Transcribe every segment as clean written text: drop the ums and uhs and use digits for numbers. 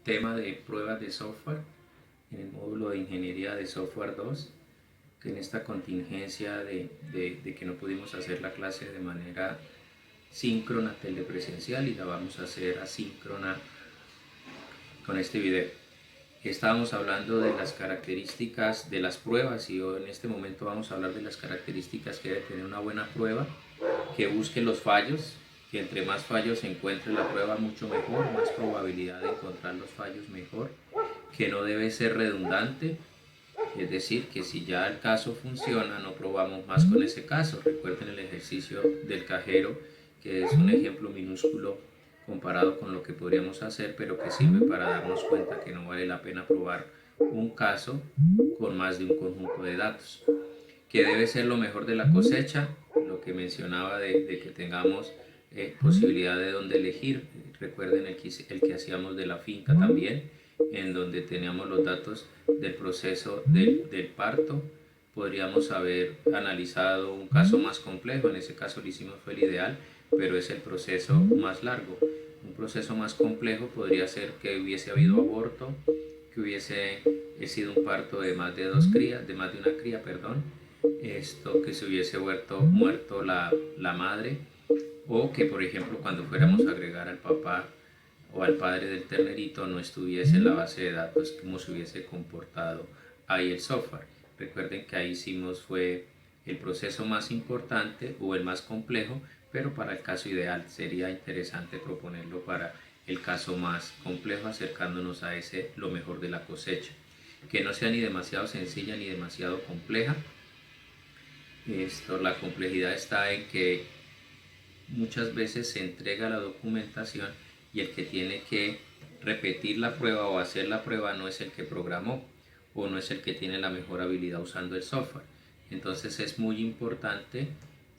tema de pruebas de software en el módulo de Ingeniería de Software 2, que en esta contingencia de que no pudimos hacer la clase de manera síncrona telepresencial y la vamos a hacer asíncrona con este video. Estábamos hablando de las características de las pruebas y en este momento vamos a hablar de las características que debe tener una buena prueba, que busque los fallos, que entre más fallos se encuentre la prueba mucho mejor, más probabilidad de encontrar los fallos mejor, que no debe ser redundante, es decir, que si ya el caso funciona no probamos más con ese caso. Recuerden el ejercicio del cajero, que es un ejemplo minúsculo comparado con lo que podríamos hacer, pero que sirve para darnos cuenta que no vale la pena probar un caso con más de un conjunto de datos. Que debe ser lo mejor de la cosecha, lo que mencionaba de que tengamos posibilidad de dónde elegir. Recuerden el que hacíamos de la finca también, en donde teníamos los datos del proceso del parto. Podríamos haber analizado un caso más complejo, en ese caso lo hicimos, fue el ideal, pero es el proceso más largo. Un proceso más complejo podría ser que hubiese habido aborto, que hubiese sido un parto de más de una cría, esto, que se hubiese muerto la madre, o que por ejemplo cuando fuéramos a agregar al papá o al padre del ternerito no estuviese en la base de datos, cómo se hubiese comportado ahí el software. Recuerden que ahí hicimos fue el proceso más importante o el más complejo, pero para el caso ideal sería interesante proponerlo para el caso más complejo, acercándonos a ese lo mejor de la cosecha, que no sea ni demasiado sencilla ni demasiado compleja. La complejidad está en que muchas veces se entrega la documentación y el que tiene que repetir la prueba o hacer la prueba no es el que programó o no es el que tiene la mejor habilidad usando el software. Entonces es muy importante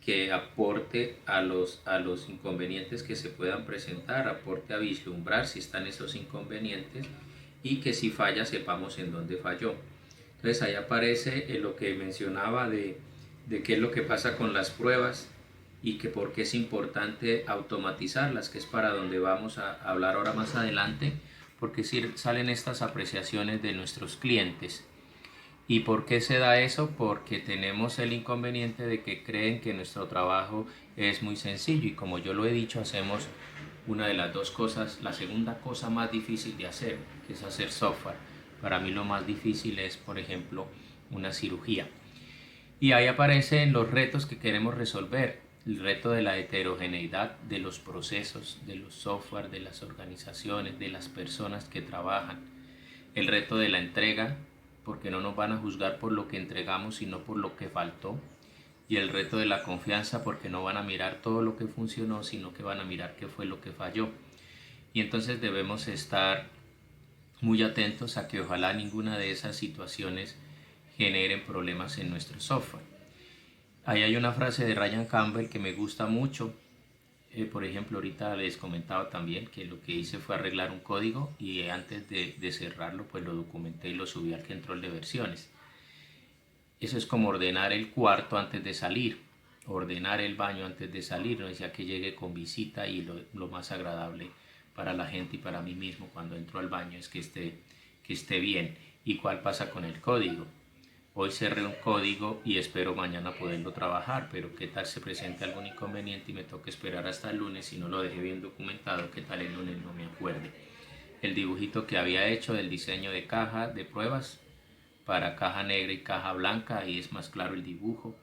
que aporte a los inconvenientes que se puedan presentar, aporte a vislumbrar si están esos inconvenientes y que si falla sepamos en dónde falló. Entonces ahí aparece lo que mencionaba de qué es lo que pasa con las pruebas y que por qué es importante automatizarlas, que es para donde vamos a hablar ahora más adelante, porque salen estas apreciaciones de nuestros clientes. ¿Y por qué se da eso? Porque tenemos el inconveniente de que creen que nuestro trabajo es muy sencillo y, como yo lo he dicho, hacemos una de las dos cosas, la segunda cosa más difícil de hacer, que es hacer software. Para mí lo más difícil es, por ejemplo, una cirugía. Y ahí aparecen los retos que queremos resolver. El reto de la heterogeneidad de los procesos, de los software, de las organizaciones, de las personas que trabajan. El reto de la entrega, porque no nos van a juzgar por lo que entregamos, sino por lo que faltó. Y el reto de la confianza, porque no van a mirar todo lo que funcionó, sino que van a mirar qué fue lo que falló. Y entonces debemos estar muy atentos a que ojalá ninguna de esas situaciones generen problemas en nuestro software. Ahí hay una frase de Ryan Campbell que me gusta mucho. Por ejemplo, ahorita les comentaba también que lo que hice fue arreglar un código y antes de cerrarlo pues lo documenté y lo subí al control de versiones. Eso es como ordenar el cuarto antes de salir, ordenar el baño antes de salir, no decía que llegue con visita y lo más agradable para la gente y para mí mismo cuando entro al baño es que esté bien. ¿Y cuál pasa con el código? Hoy cerré un código y espero mañana poderlo trabajar, pero qué tal se presente algún inconveniente y me toque esperar hasta el lunes y no lo dejé bien documentado, qué tal el lunes no me acuerde. El dibujito que había hecho del diseño de caja de pruebas para caja negra y caja blanca, ahí es más claro el dibujo.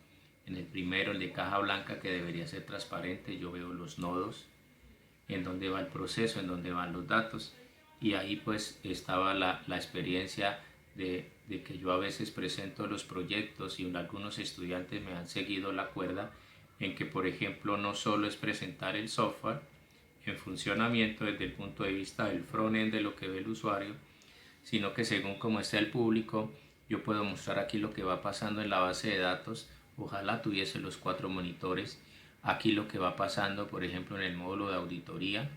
En el primero, el de caja blanca, que debería ser transparente, yo veo los nodos, en dónde va el proceso, en dónde van los datos, y ahí pues estaba la experiencia de que yo a veces presento los proyectos y algunos estudiantes me han seguido la cuerda en que, por ejemplo, no solo es presentar el software en funcionamiento desde el punto de vista del front-end de lo que ve el usuario, sino que según cómo está el público, yo puedo mostrar aquí lo que va pasando en la base de datos. Ojalá tuviese los 4 monitores. Aquí lo que va pasando, por ejemplo, en el módulo de auditoría,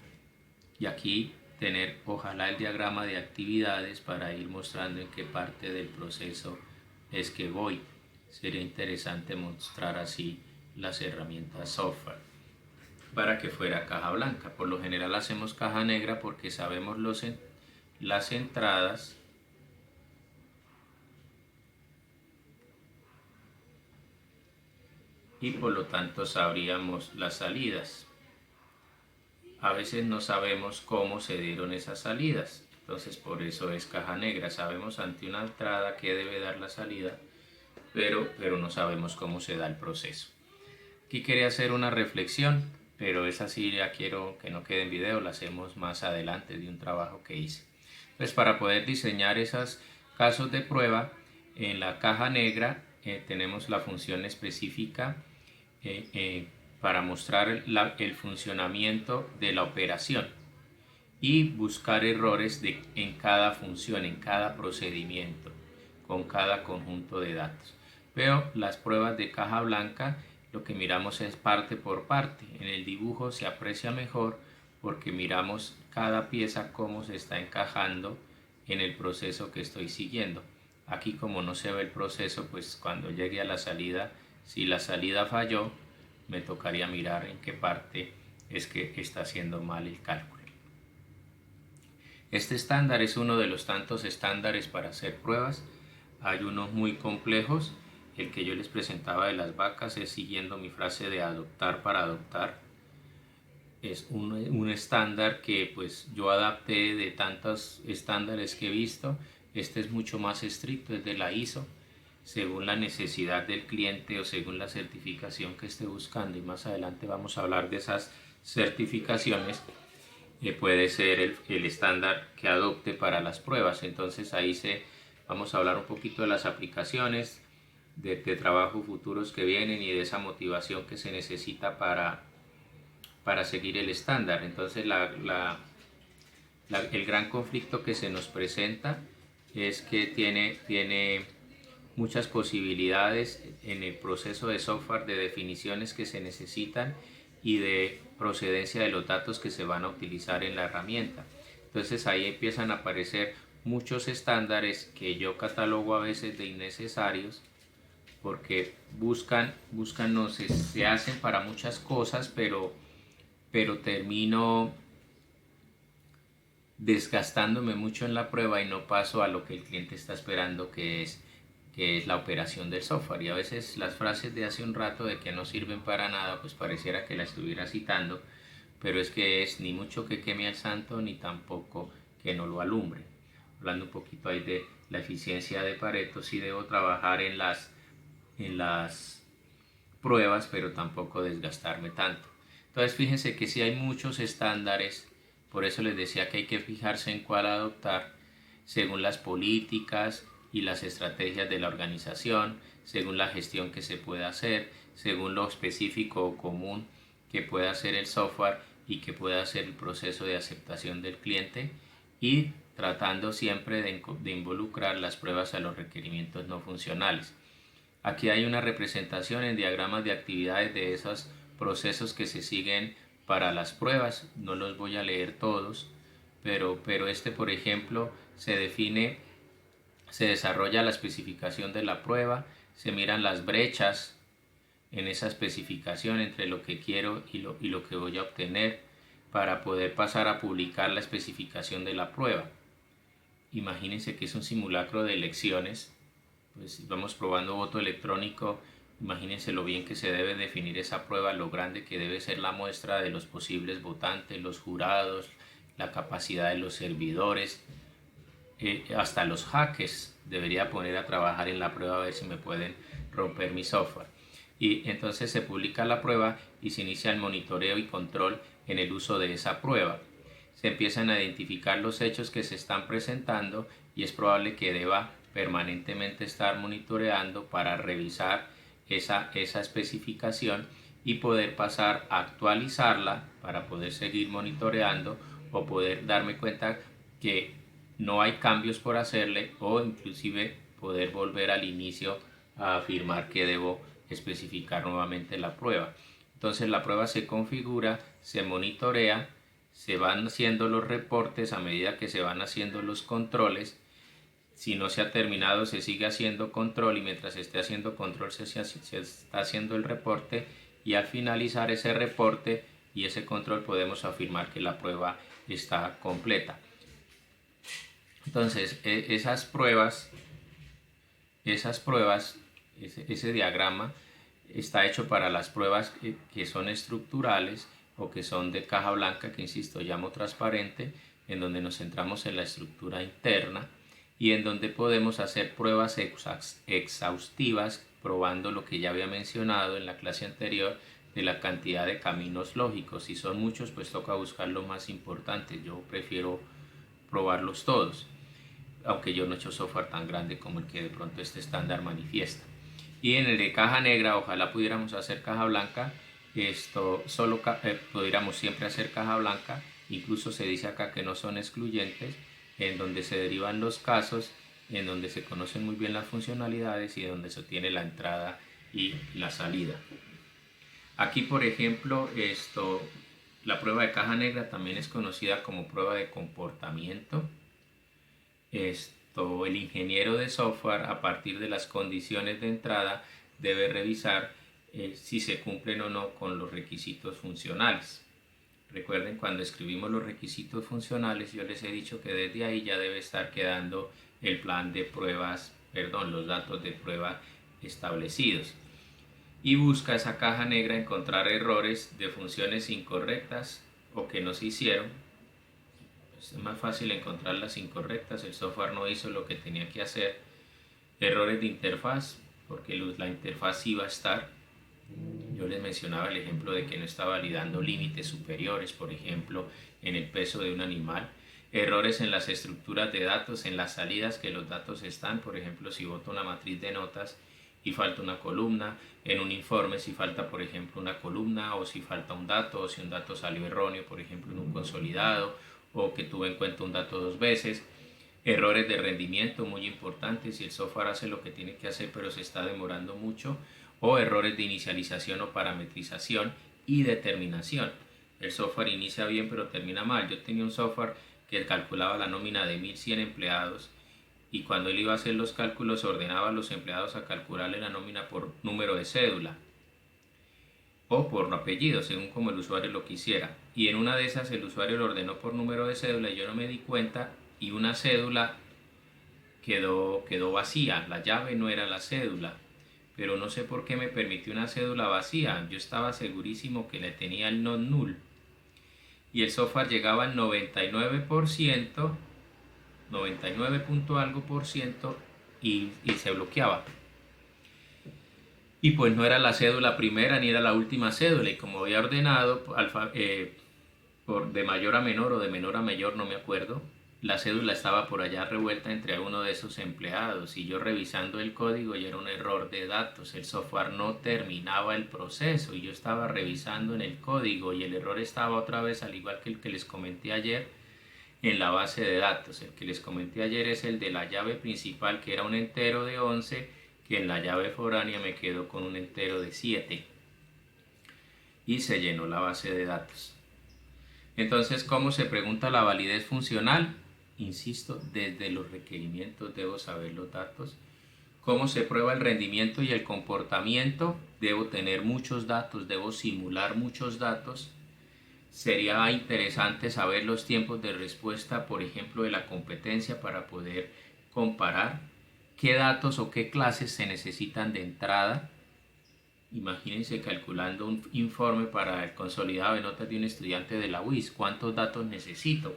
y aquí tener ojalá el diagrama de actividades para ir mostrando en qué parte del proceso es que voy. Sería interesante mostrar así las herramientas software para que fuera caja blanca. Por lo general hacemos caja negra porque sabemos las entradas y por lo tanto sabríamos las salidas. A veces no sabemos cómo se dieron esas salidas, entonces por eso es caja negra. Sabemos ante una entrada qué debe dar la salida, pero no sabemos cómo se da el proceso. Aquí quería hacer una reflexión, pero esa sí ya quiero que no quede en video, la hacemos más adelante de un trabajo que hice. Pues para poder diseñar esos casos de prueba, en la caja negra tenemos la función específica para mostrar el funcionamiento de la operación y buscar errores en cada función, en cada procedimiento, con cada conjunto de datos. Pero las pruebas de caja blanca lo que miramos es parte por parte. En el dibujo se aprecia mejor porque miramos cada pieza cómo se está encajando en el proceso que estoy siguiendo. Aquí como no se ve el proceso, pues cuando llegue a la salida, si la salida falló, me tocaría mirar en qué parte es que está haciendo mal el cálculo. Este estándar es uno de los tantos estándares para hacer pruebas. Hay unos muy complejos. El que yo les presentaba de las vacas es siguiendo mi frase de adoptar para adoptar. Es un estándar que pues yo adapté de tantos estándares que he visto. Este es mucho más estricto, es de la ISO, según la necesidad del cliente o según la certificación que esté buscando, y más adelante vamos a hablar de esas certificaciones. Puede ser el estándar que adopte para las pruebas. Entonces ahí vamos a hablar un poquito de las aplicaciones, de trabajo futuros que vienen y de esa motivación que se necesita para seguir el estándar. Entonces el gran conflicto que se nos presenta es que tiene muchas posibilidades en el proceso de software, de definiciones que se necesitan y de procedencia de los datos que se van a utilizar en la herramienta. Entonces ahí empiezan a aparecer muchos estándares que yo catalogo a veces de innecesarios, porque no sé, se hacen para muchas cosas, pero termino desgastándome mucho en la prueba y no paso a lo que el cliente está esperando, que es la operación del software. Y a veces las frases de hace un rato de que no sirven para nada, pues pareciera que la estuviera citando, pero es que es ni mucho que queme al santo, ni tampoco que no lo alumbre. Hablando un poquito ahí de la eficiencia de Pareto, sí debo trabajar en las pruebas, pero tampoco desgastarme tanto. Entonces fíjense que si hay muchos estándares, por eso les decía que hay que fijarse en cuál adoptar según las políticas y las estrategias de la organización, según la gestión que se pueda hacer, según lo específico o común que pueda hacer el software y que pueda hacer el proceso de aceptación del cliente, y tratando siempre de involucrar las pruebas a los requerimientos no funcionales. Aquí hay una representación en diagramas de actividades de esos procesos que se siguen para las pruebas. No los voy a leer todos, pero este, por ejemplo, se desarrolla la especificación de la prueba, se miran las brechas en esa especificación entre lo que quiero y lo que voy a obtener para poder pasar a publicar la especificación de la prueba. Imagínense que es un simulacro de elecciones, pues vamos probando voto electrónico. Imagínense lo bien que se debe definir esa prueba, lo grande que debe ser la muestra de los posibles votantes, los jurados, la capacidad de los servidores, hasta los hackers debería poner a trabajar en la prueba a ver si me pueden romper mi software. Y entonces se publica la prueba y se inicia el monitoreo y control en el uso de esa prueba. Se empiezan a identificar los hechos que se están presentando y es probable que deba permanentemente estar monitoreando para revisar esa especificación y poder pasar a actualizarla para poder seguir monitoreando o poder darme cuenta que no hay cambios por hacerle, o inclusive poder volver al inicio a afirmar que debo especificar nuevamente la prueba. Entonces la prueba se configura, se monitorea, se van haciendo los reportes a medida que se van haciendo los controles. Si no se ha terminado, se sigue haciendo control, y mientras se esté haciendo control se está haciendo el reporte, y al finalizar ese reporte y ese control podemos afirmar que la prueba está completa. Entonces, ese diagrama está hecho para las pruebas que son estructurales o que son de caja blanca, que insisto, llamo transparente, en donde nos centramos en la estructura interna y en donde podemos hacer pruebas exhaustivas, probando lo que ya había mencionado en la clase anterior de la cantidad de caminos lógicos. Si son muchos, pues toca buscar lo más importante. Yo prefiero probarlos todos, aunque yo no he hecho software tan grande como el que de pronto este estándar manifiesta. Y en el de caja negra, ojalá pudiéramos hacer caja blanca, pudiéramos siempre hacer caja blanca, incluso se dice acá que no son excluyentes, en donde se derivan los casos, en donde se conocen muy bien las funcionalidades y donde se tiene la entrada y la salida. Aquí, por ejemplo, la prueba de caja negra también es conocida como prueba de comportamiento. El ingeniero de software, a partir de las condiciones de entrada, debe revisar si se cumplen o no con los requisitos funcionales. Recuerden, cuando escribimos los requisitos funcionales, yo les he dicho que desde ahí ya debe estar quedando el plan de pruebas, los datos de prueba establecidos. Y busca esa caja negra encontrar errores de funciones incorrectas o que no se hicieron. Es más fácil encontrar las incorrectas, el software no hizo lo que tenía que hacer. Errores de interfaz, porque la interfaz sí va a estar. Yo les mencionaba el ejemplo de que no está validando límites superiores, por ejemplo, en el peso de un animal. Errores en las estructuras de datos, en las salidas que los datos están, por ejemplo, si boto una matriz de notas y falta una columna, en un informe si falta, por ejemplo, una columna, o si falta un dato, o si un dato salió erróneo, por ejemplo, en un consolidado, o que tuve en cuenta un dato dos veces. Errores de rendimiento, muy importantes, si el software hace lo que tiene que hacer pero se está demorando mucho, o errores de inicialización o parametrización y determinación. El software inicia bien pero termina mal. Yo tenía un software que calculaba la nómina de 1100 empleados y cuando él iba a hacer los cálculos ordenaba a los empleados a calcularle la nómina por número de cédula o por apellido, según como el usuario lo quisiera. Y en una de esas el usuario lo ordenó por número de cédula y yo no me di cuenta, y una cédula quedó vacía. La llave no era la cédula, pero no sé por qué me permitió una cédula vacía. Yo estaba segurísimo que le tenía el non null. Y el software llegaba al 99%, 99 punto algo por ciento, y se bloqueaba. Y pues no era la cédula primera ni era la última cédula, y como había ordenado de mayor a menor o de menor a mayor, no me acuerdo, la cédula estaba por allá revuelta entre uno de esos empleados, y yo revisando el código y era un error de datos. El software no terminaba el proceso y yo estaba revisando en el código y el error estaba otra vez, al igual que el que les comenté ayer, en la base de datos. El que les comenté ayer es el de la llave principal, que era un entero de 11, que en la llave foránea me quedó con un entero de 7 y se llenó la base de datos. Entonces, ¿cómo se pregunta la validez funcional? Insisto, desde los requerimientos debo saber los datos. ¿Cómo se prueba el rendimiento y el comportamiento? Debo tener muchos datos, debo simular muchos datos. Sería interesante saber los tiempos de respuesta, por ejemplo, de la competencia, para poder comparar qué datos o qué clases se necesitan de entrada. Imagínense calculando un informe para el consolidado de notas de un estudiante de la UIS. ¿Cuántos datos necesito?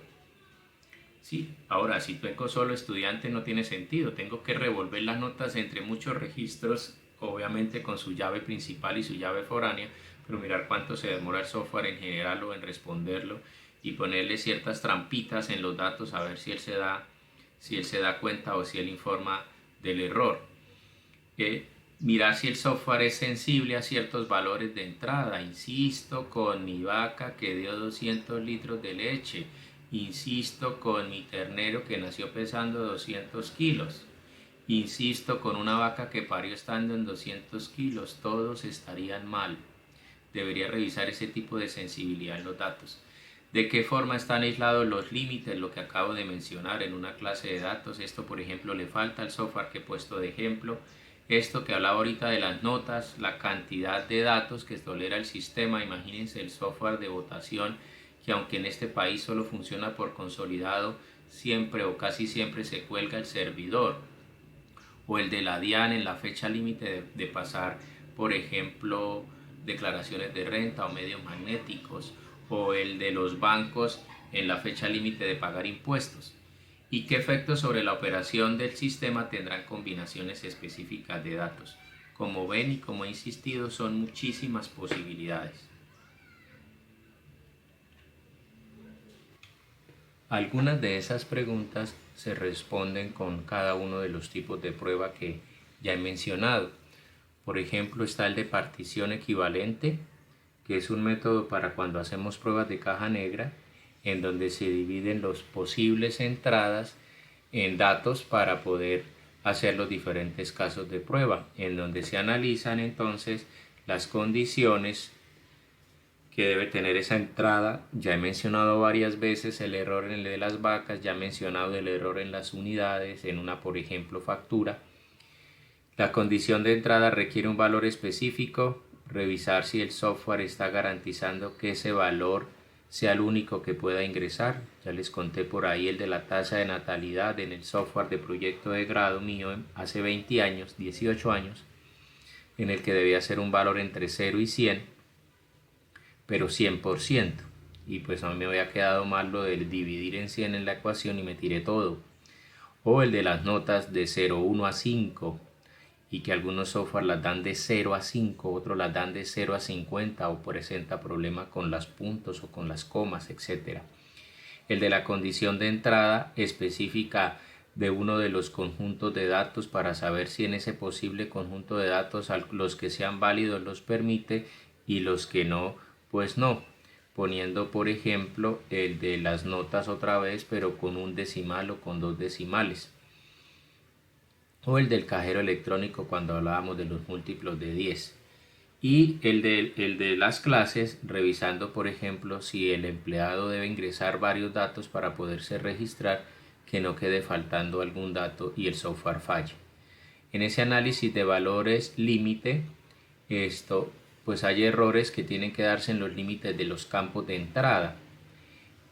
Sí, ahora si tengo solo estudiante no tiene sentido. Tengo que revolver las notas entre muchos registros, obviamente con su llave principal y su llave foránea, pero mirar cuánto se demora el software en generarlo, en responderlo, y ponerle ciertas trampitas en los datos a ver si él se da cuenta o si él informa del error. Mirar si el software es sensible a ciertos valores de entrada. Insisto, con mi vaca que dio 200 litros de leche. Insisto, con mi ternero que nació pesando 200 kilos. Insisto, con una vaca que parió estando en 200 kilos. Todos estarían mal. Debería revisar ese tipo de sensibilidad en los datos. ¿De qué forma están aislados los límites? Lo que acabo de mencionar en una clase de datos. Esto, por ejemplo, le falta al software que he puesto de ejemplo. Esto que hablaba ahorita de las notas, la cantidad de datos que tolera el sistema. Imagínense el software de votación, que aunque en este país solo funciona por consolidado, siempre o casi siempre se cuelga el servidor, o el de la DIAN en la fecha límite de pasar, por ejemplo, declaraciones de renta o medios magnéticos, o el de los bancos en la fecha límite de pagar impuestos. ¿Y qué efectos sobre la operación del sistema tendrán combinaciones específicas de datos? Como ven y como he insistido, son muchísimas posibilidades. Algunas de esas preguntas se responden con cada uno de los tipos de prueba que ya he mencionado. Por ejemplo, está el de partición equivalente, que es un método para cuando hacemos pruebas de caja negra, en donde se dividen las posibles entradas en datos para poder hacer los diferentes casos de prueba, en donde se analizan entonces las condiciones que debe tener esa entrada. Ya he mencionado varias veces el error en el de las vacas, ya he mencionado el error en las unidades, en una, por ejemplo, factura. La condición de entrada requiere un valor específico, revisar si el software está garantizando que ese valor sea el único que pueda ingresar. Ya les conté por ahí el de la tasa de natalidad en el software de proyecto de grado mío hace 20 años, 18 años, en el que debía ser un valor entre 0 y 100, pero 100%. Y pues a mí me había quedado mal lo del dividir en 100 en la ecuación y me tiré todo. O el de las notas de 0, 1 a 5, y que algunos software las dan de 0 a 5, otros las dan de 0 a 50 o presenta problemas con los puntos o con las comas, etc. El de la condición de entrada específica de uno de los conjuntos de datos para saber si en ese posible conjunto de datos los que sean válidos los permite y los que no, pues no. Poniendo por ejemplo el de las notas otra vez, pero con un decimal o con 2 decimales. O el del cajero electrónico cuando hablábamos de los múltiplos de 10. Y el de las clases, revisando por ejemplo si el empleado debe ingresar varios datos para poderse registrar, que no quede faltando algún dato y el software falle. En ese análisis de valores límite, pues hay errores que tienen que darse en los límites de los campos de entrada.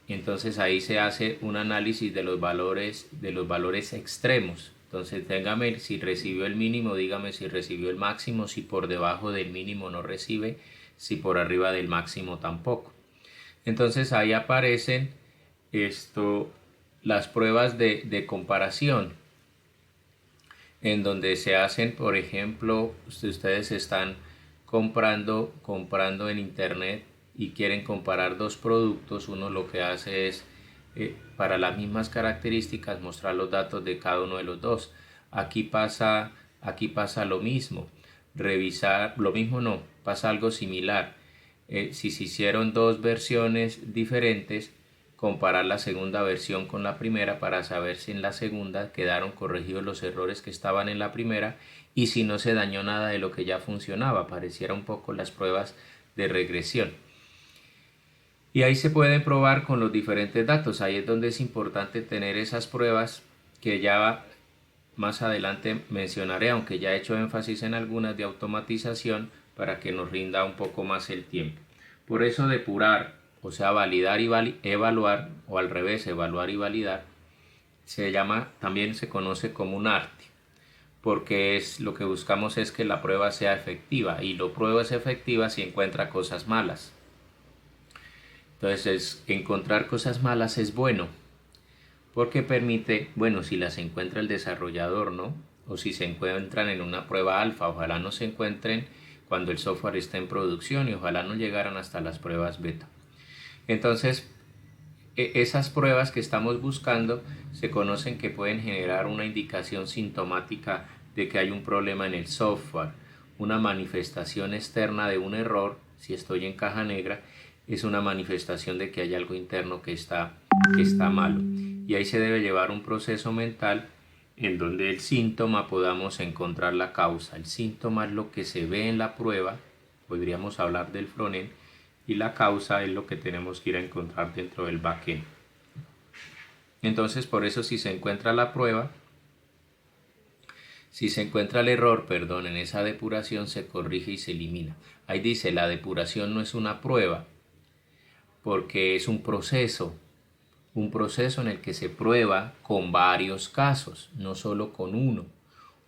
Entonces ahí se hace un análisis de los valores extremos. Entonces dígame si recibió el mínimo, dígame si recibió el máximo, si por debajo del mínimo no recibe, si por arriba del máximo tampoco. Entonces ahí aparecen las pruebas de comparación, en donde se hacen, por ejemplo, si ustedes están comprando en internet y quieren comparar dos productos, uno lo que hace es para las mismas características mostrar los datos de cada uno de los dos. Aquí pasa lo mismo. Revisar, lo mismo no, pasa algo similar. Si se hicieron dos versiones diferentes, comparar la segunda versión con la primera para saber si en la segunda quedaron corregidos los errores que estaban en la primera y si no se dañó nada de lo que ya funcionaba. Pareciera un poco las pruebas de regresión. Y ahí se puede probar con los diferentes datos. Ahí es donde es importante tener esas pruebas que ya más adelante mencionaré, aunque ya he hecho énfasis en algunas de automatización para que nos rinda un poco más el tiempo. Por eso depurar, o sea, validar y evaluar, o al revés, evaluar y validar, también se conoce como un arte, porque lo que buscamos es que la prueba sea efectiva, y la prueba es efectiva si encuentra cosas malas. Entonces, encontrar cosas malas es bueno, porque permite, bueno, si las encuentra el desarrollador, ¿no? O si se encuentran en una prueba alfa, ojalá no se encuentren cuando el software está en producción y ojalá no llegaran hasta las pruebas beta. Entonces, esas pruebas que estamos buscando se conocen que pueden generar una indicación sintomática de que hay un problema en el software, una manifestación externa de un error. Si estoy en caja negra, es una manifestación de que hay algo interno que está malo. Y ahí se debe llevar un proceso mental en donde el síntoma podamos encontrar la causa. El síntoma es lo que se ve en la prueba, podríamos hablar del frontend, y la causa es lo que tenemos que ir a encontrar dentro del backend. Entonces, por eso si se encuentra la prueba, si se encuentra el error, en esa depuración se corrige y se elimina. Ahí dice, la depuración no es una prueba, porque es un proceso. un proceso en el que se prueba con varios casos, no solo con uno,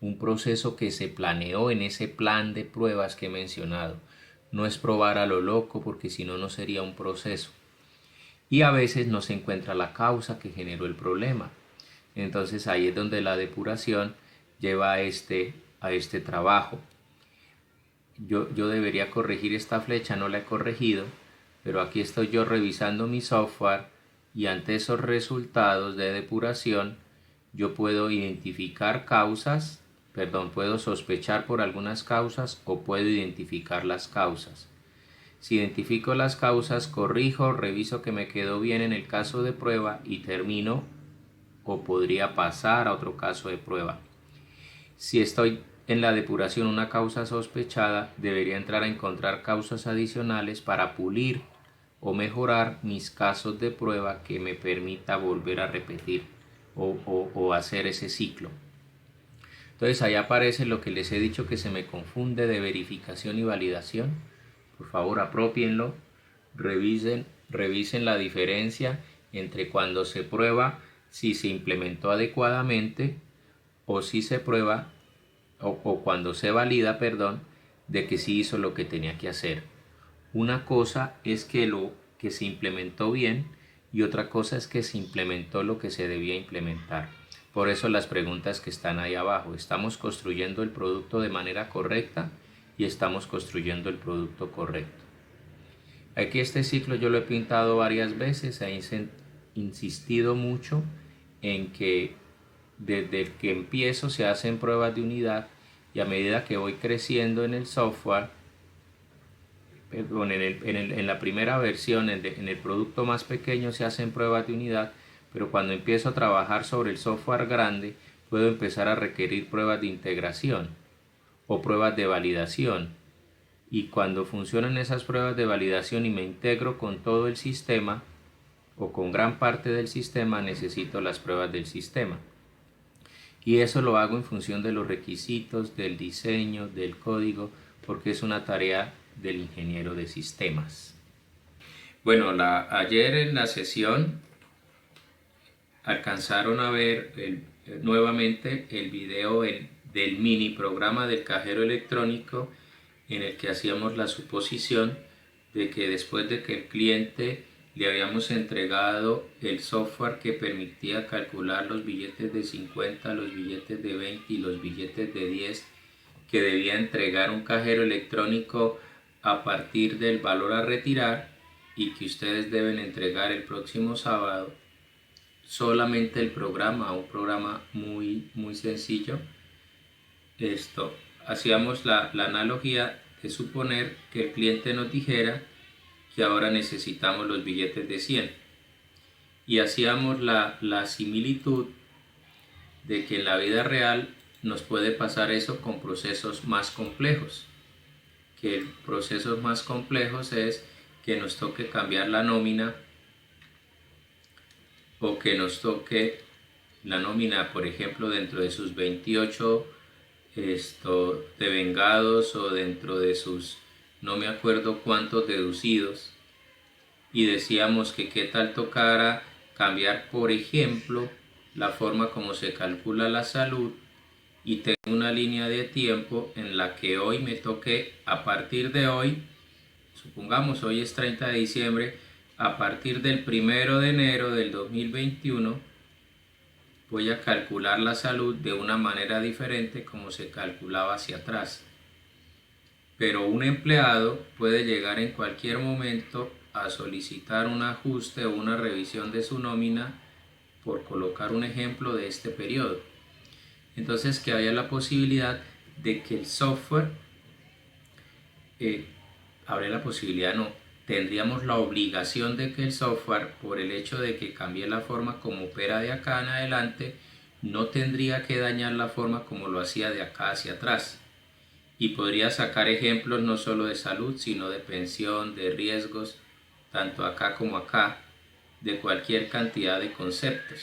un proceso que se planeó en ese plan de pruebas que he mencionado. No es probar a lo loco, porque si no, no sería un proceso. Y a veces no se encuentra la causa que generó el problema. Entonces ahí es donde la depuración lleva a este trabajo. Yo debería corregir esta flecha, no la he corregido, pero aquí estoy yo revisando mi software y ante esos resultados de depuración yo puedo identificar causas, puedo sospechar por algunas causas o puedo identificar las causas. Si identifico las causas, corrijo, reviso que me quedó bien en el caso de prueba y termino o podría pasar a otro caso de prueba. Si estoy en la depuración una causa sospechada, debería entrar a encontrar causas adicionales para pulir o mejorar mis casos de prueba que me permita volver a repetir o hacer ese ciclo. Entonces ahí aparece lo que les he dicho que se me confunde de verificación y validación. Por favor, apropienlo, revisen la diferencia entre cuando se prueba si se implementó adecuadamente o si se prueba o cuando se valida, de que sí hizo lo que tenía que hacer. Una cosa es que lo que se implementó bien y otra cosa es que se implementó lo que se debía implementar. Por eso las preguntas que están ahí abajo. ¿Estamos construyendo el producto de manera correcta? Y estamos construyendo el producto correcto. Aquí este ciclo yo lo he pintado varias veces, he insistido mucho en que desde que empiezo se hacen pruebas de unidad y a medida que voy creciendo en el software, en la primera versión, en el producto más pequeño se hacen pruebas de unidad, pero cuando empiezo a trabajar sobre el software grande, puedo empezar a requerir pruebas de integración o pruebas de validación. Y cuando funcionan esas pruebas de validación y me integro con todo el sistema o con gran parte del sistema, necesito las pruebas del sistema. Y eso lo hago en función de los requisitos, del diseño, del código, porque es una tarea del ingeniero de sistemas. Bueno, ayer en la sesión alcanzaron a ver nuevamente el video del mini programa del cajero electrónico en el que hacíamos la suposición de que después de que el cliente le habíamos entregado el software que permitía calcular los billetes de 50, los billetes de 20 y los billetes de 10 que debía entregar un cajero electrónico a partir del valor a retirar y que ustedes deben entregar el próximo sábado, solamente el programa, un programa muy sencillo. Hacíamos la analogía de suponer que el cliente nos dijera que ahora necesitamos los billetes de 100 y hacíamos la similitud de que en la vida real nos puede pasar eso con procesos más complejos, que procesos más complejos es que nos toque cambiar la nómina o que nos toque la nómina, por ejemplo, dentro de sus 28 devengados o dentro de sus no me acuerdo cuántos deducidos, y decíamos que qué tal tocara cambiar, por ejemplo, la forma como se calcula la salud y tengo una línea de tiempo en la que hoy me toque, a partir de hoy, supongamos hoy es 30 de diciembre, a partir del 1 de enero del 2021 voy a calcular la salud de una manera diferente como se calculaba hacia atrás. Pero un empleado puede llegar en cualquier momento a solicitar un ajuste o una revisión de su nómina, por colocar un ejemplo de este periodo. Entonces, que haya la posibilidad de que el software, tendríamos la obligación de que el software, por el hecho de que cambie la forma como opera de acá en adelante, no tendría que dañar la forma como lo hacía de acá hacia atrás. Y podría sacar ejemplos no solo de salud, sino de pensión, de riesgos, tanto acá como acá, de cualquier cantidad de conceptos.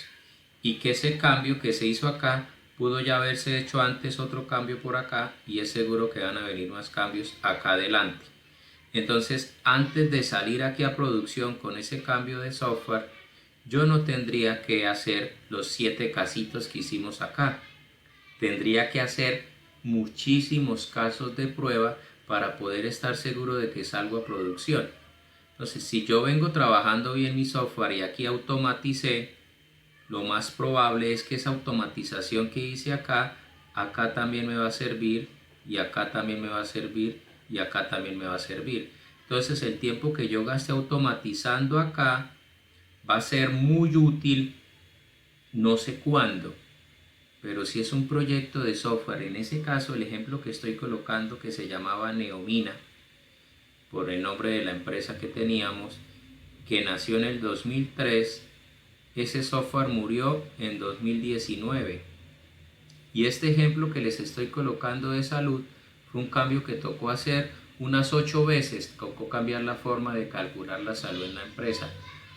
Y que ese cambio que se hizo acá pudo ya haberse hecho antes otro cambio por acá, y es seguro que van a venir más cambios acá adelante. Entonces, antes de salir aquí a producción con ese cambio de software, yo no tendría que hacer los 7 casitos que hicimos acá. Tendría que hacer muchísimos casos de prueba para poder estar seguro de que salgo a producción. Entonces, si yo vengo trabajando bien mi software y aquí automaticé, lo más probable es que esa automatización que hice acá, acá también me va a servir, y acá también me va a servir, y acá también me va a servir. Entonces, el tiempo que yo gaste automatizando acá va a ser muy útil, no sé cuándo, pero si es un proyecto de software, en ese caso el ejemplo que estoy colocando, que se llamaba Neomina, por el nombre de la empresa que teníamos, que nació en el 2003, ese software murió en 2019. Y este ejemplo que les estoy colocando de salud fue un cambio que tocó hacer unas 8 veces, tocó cambiar la forma de calcular la salud en la empresa.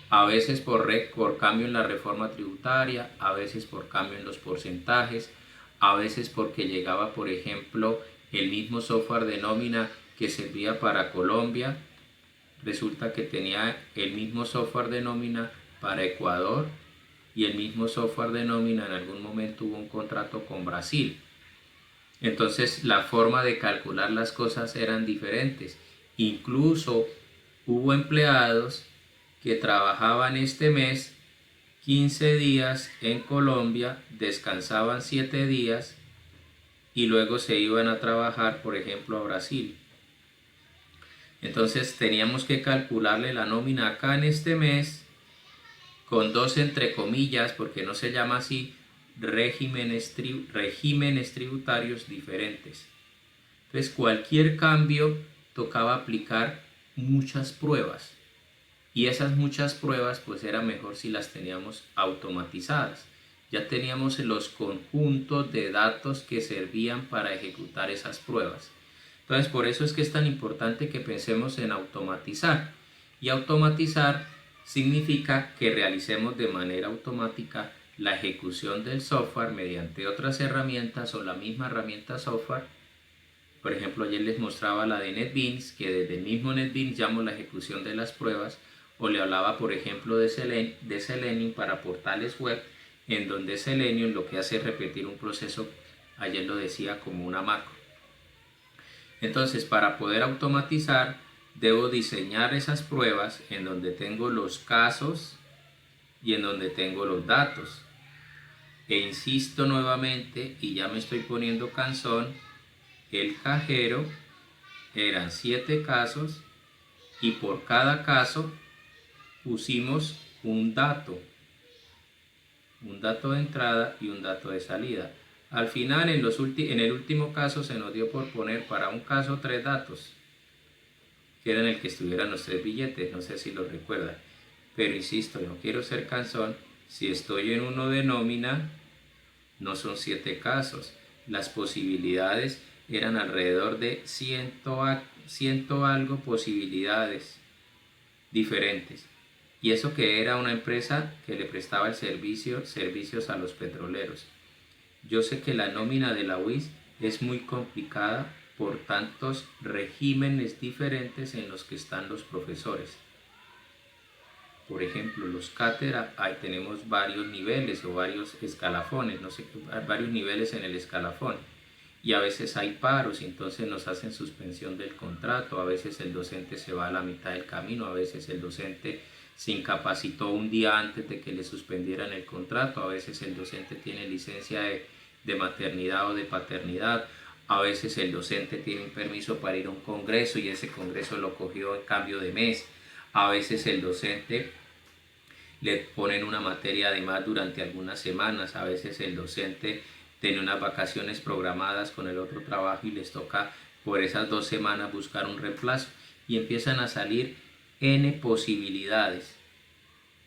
A veces por cambio en la reforma tributaria, a veces por cambio en los porcentajes, a veces porque llegaba, por ejemplo, el mismo software de nómina que servía para Colombia, resulta que tenía el mismo software de nómina para Ecuador, y el mismo software de nómina en algún momento hubo un contrato con Brasil. Entonces la forma de calcular las cosas eran diferentes. Incluso hubo empleados que trabajaban este mes 15 días en Colombia, descansaban 7 días y luego se iban a trabajar, por ejemplo, a Brasil. Entonces teníamos que calcularle la nómina acá en este mes con 2 entre comillas, porque no se llama así, regímenes tributarios diferentes. Entonces cualquier cambio tocaba aplicar muchas pruebas, y esas muchas pruebas pues era mejor si las teníamos automatizadas. Ya teníamos los conjuntos de datos que servían para ejecutar esas pruebas. Entonces por eso es que es tan importante que pensemos en automatizar. Y automatizar significa que realicemos de manera automática la ejecución del software mediante otras herramientas o la misma herramienta software. Por ejemplo, ayer les mostraba la de NetBeans, que desde el mismo NetBeans llamo la ejecución de las pruebas, o le hablaba, por ejemplo, de Selenium para portales web, en donde Selenium lo que hace es repetir un proceso, ayer lo decía, como una macro. Entonces, para poder automatizar, debo diseñar esas pruebas en donde tengo los casos y en donde tengo los datos. E insisto nuevamente, y ya me estoy poniendo cansón, el cajero eran 7 casos y por cada caso pusimos un dato de entrada y un dato de salida. Al final, en el último caso, se nos dio por poner para un caso 3 datos, que era en el que estuvieran los 3 billetes, no sé si lo recuerdan. Pero insisto, no quiero ser cansón, si estoy en uno de nómina, no son 7 casos. Las posibilidades eran alrededor de 100 algo posibilidades diferentes. Y eso que era una empresa que le prestaba el servicios a los petroleros. Yo sé que la nómina de la UIS es muy complicada por tantos regímenes diferentes en los que están los profesores. Por ejemplo, los cátedra, ahí tenemos varios niveles o varios escalafones, no sé, varios niveles en el escalafón. Y a veces hay paros, y entonces nos hacen suspensión del contrato, a veces el docente se va a la mitad del camino, a veces el docente se incapacitó un día antes de que le suspendieran el contrato, a veces el docente tiene licencia de maternidad o de paternidad, a veces el docente tiene un permiso para ir a un congreso y ese congreso lo cogió en cambio de mes, a veces el docente le ponen una materia además durante algunas semanas, a veces el docente tiene unas vacaciones programadas con el otro trabajo y les toca por esas 2 semanas buscar un reemplazo y empiezan a salir N posibilidades,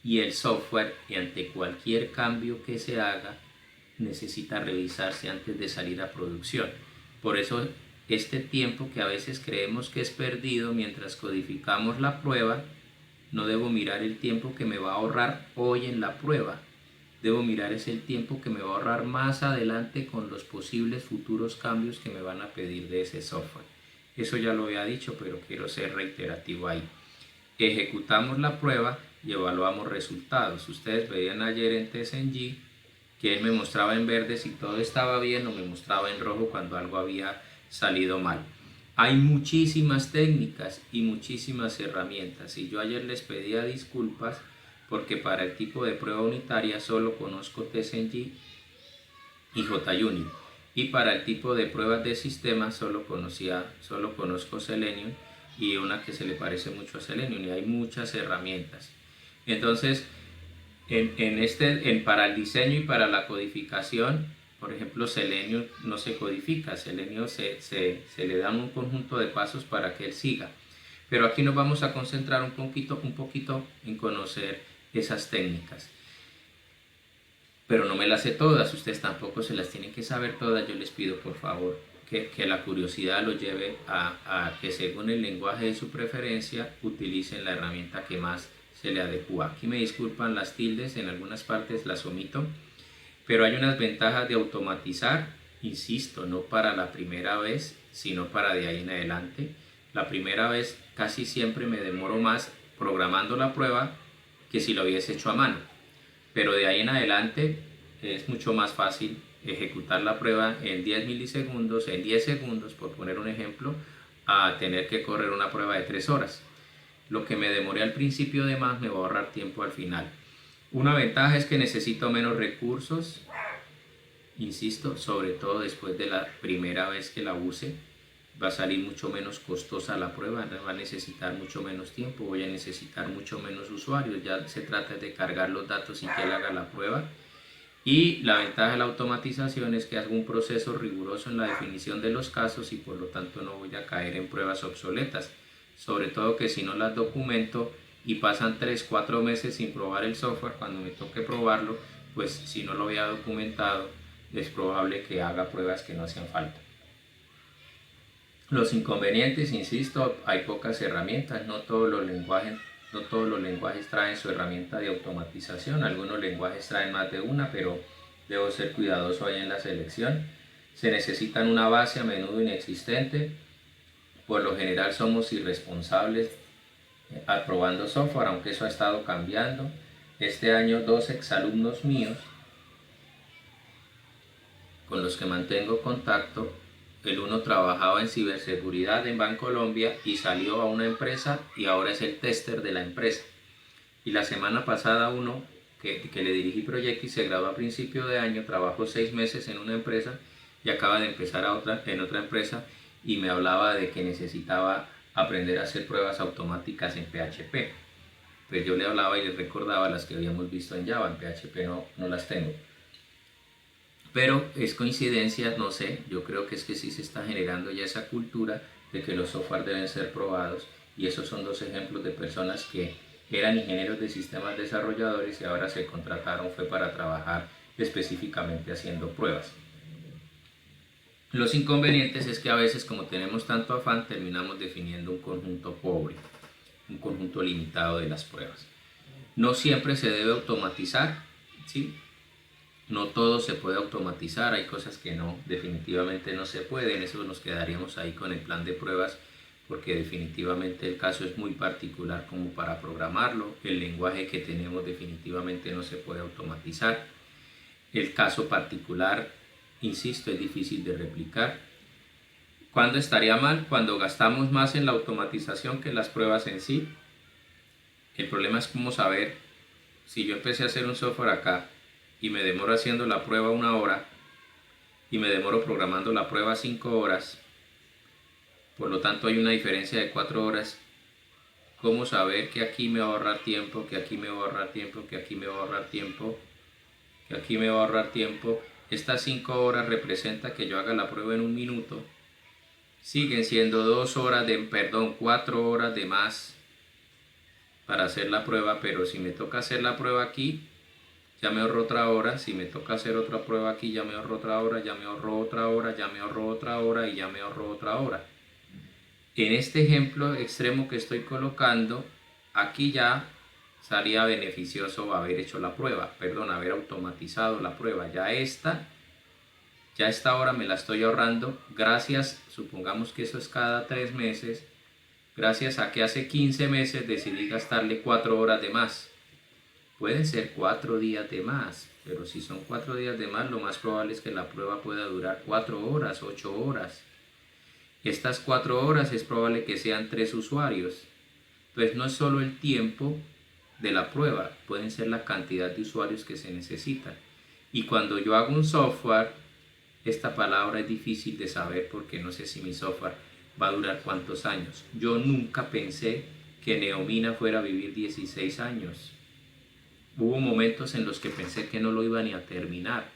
y el software, ante cualquier cambio que se haga, necesita revisarse antes de salir a producción. Por eso este tiempo que a veces creemos que es perdido mientras codificamos la prueba, no debo mirar el tiempo que me va a ahorrar hoy en la prueba, debo mirar es el tiempo que me va a ahorrar más adelante con los posibles futuros cambios que me van a pedir de ese software. Eso ya lo había dicho, pero quiero ser reiterativo ahí. Ejecutamos la prueba y evaluamos resultados. Ustedes veían ayer en TSNG que él me mostraba en verde si todo estaba bien o me mostraba en rojo cuando algo había salido mal. Hay muchísimas técnicas y muchísimas herramientas y yo ayer les pedía disculpas porque para el tipo de prueba unitaria solo conozco TSNG y JUnit, y para el tipo de pruebas de sistema solo conozco Selenium y una que se le parece mucho a Selenium, y hay muchas herramientas. Entonces para el diseño y para la codificación, por ejemplo, Selenium no se codifica, Selenium se le da un conjunto de pasos para que él siga. Pero aquí nos vamos a concentrar un poquito en conocer esas técnicas. Pero no me las sé todas, ustedes tampoco se las tienen que saber todas. Yo les pido por favor que la curiosidad los lleve a que según el lenguaje de su preferencia utilicen la herramienta que más se le adecua. Aquí me disculpan las tildes, en algunas partes las omito, pero hay unas ventajas de automatizar, insisto, no para la primera vez, sino para de ahí en adelante. La primera vez casi siempre me demoro más programando la prueba que si lo hubiese hecho a mano, pero de ahí en adelante es mucho más fácil ejecutar la prueba en 10 milisegundos, en 10 segundos, por poner un ejemplo, a tener que correr una prueba de 3 horas. Lo que me demoré al principio de más me va a ahorrar tiempo al final. Una ventaja es que necesito menos recursos, insisto, sobre todo después de la primera vez que la use. Va a salir mucho menos costosa la prueba, va a necesitar mucho menos tiempo, voy a necesitar mucho menos usuarios, ya se trata de cargar los datos y que él haga la prueba. Y la ventaja de la automatización es que hago un proceso riguroso en la definición de los casos y por lo tanto no voy a caer en pruebas obsoletas, sobre todo que si no las documento y pasan 3-4 meses sin probar el software, cuando me toque probarlo, pues si no lo había documentado es probable que haga pruebas que no hacían falta. Los inconvenientes, insisto, hay pocas herramientas, no todos los lenguajes traen su herramienta de automatización, algunos lenguajes traen más de una, pero debo ser cuidadoso ahí en la selección. Se necesitan una base a menudo inexistente, por lo general somos irresponsables aprobando software, aunque eso ha estado cambiando. Este año 2 exalumnos míos con los que mantengo contacto, el uno trabajaba en ciberseguridad en Bancolombia y salió a una empresa y ahora es el tester de la empresa. Y la semana pasada uno que le dirigí proyecto y se graduó a principio de año, trabajó 6 meses en una empresa y acaba de empezar en otra empresa y me hablaba de que necesitaba aprender a hacer pruebas automáticas en PHP. Pues yo le hablaba y le recordaba las que habíamos visto en Java, en PHP no las tengo. Pero es coincidencia, no sé, yo creo que es que sí se está generando ya esa cultura de que los software deben ser probados, y esos son 2 ejemplos de personas que eran ingenieros de sistemas desarrolladores y ahora se contrataron fue para trabajar específicamente haciendo pruebas. Los inconvenientes es que a veces, como tenemos tanto afán, terminamos definiendo un conjunto pobre, un conjunto limitado de las pruebas. No siempre se debe automatizar, ¿sí? No todo se puede automatizar, hay cosas que no, definitivamente no se pueden, eso nos quedaríamos ahí con el plan de pruebas, porque definitivamente el caso es muy particular como para programarlo, el lenguaje que tenemos definitivamente no se puede automatizar, el caso particular, insisto, es difícil de replicar. ¿Cuándo estaría mal? Cuando gastamos más en la automatización que en las pruebas en sí. El problema es cómo saber si yo empecé a hacer un software acá y me demoro haciendo la prueba 1 hora y me demoro programando la prueba 5 horas, por lo tanto hay una diferencia de 4 horas. ¿Cómo saber que aquí me va a ahorrar tiempo, que aquí me va a ahorrar tiempo, que aquí me va a ahorrar tiempo, que aquí me va a ahorrar tiempo? Estas 5 horas representa que yo haga la prueba en 1 minuto. Siguen siendo 4 horas de más para hacer la prueba, pero si me toca hacer la prueba aquí, ya me ahorro otra hora. Si me toca hacer otra prueba aquí, ya me ahorro otra hora, ya me ahorro otra hora, ya me ahorro otra hora y ya me ahorro otra hora. En este ejemplo extremo que estoy colocando, aquí ya salía beneficioso haber hecho la prueba, haber automatizado la prueba. Ya esta hora me la estoy ahorrando gracias, supongamos que eso es cada 3 meses, gracias a que hace 15 meses decidí gastarle 4 horas de más. Pueden ser 4 días de más, pero si son 4 días de más, lo más probable es que la prueba pueda durar 4 horas, 8 horas. Estas 4 horas es probable que sean 3 usuarios. Entonces no es solo el tiempo de la prueba, pueden ser la cantidad de usuarios que se necesitan. Y cuando yo hago un software, esta palabra es difícil de saber porque no sé si mi software va a durar cuántos años. Yo nunca pensé que Neomina fuera a vivir 16 años. Hubo momentos en los que pensé que no lo iba ni a terminar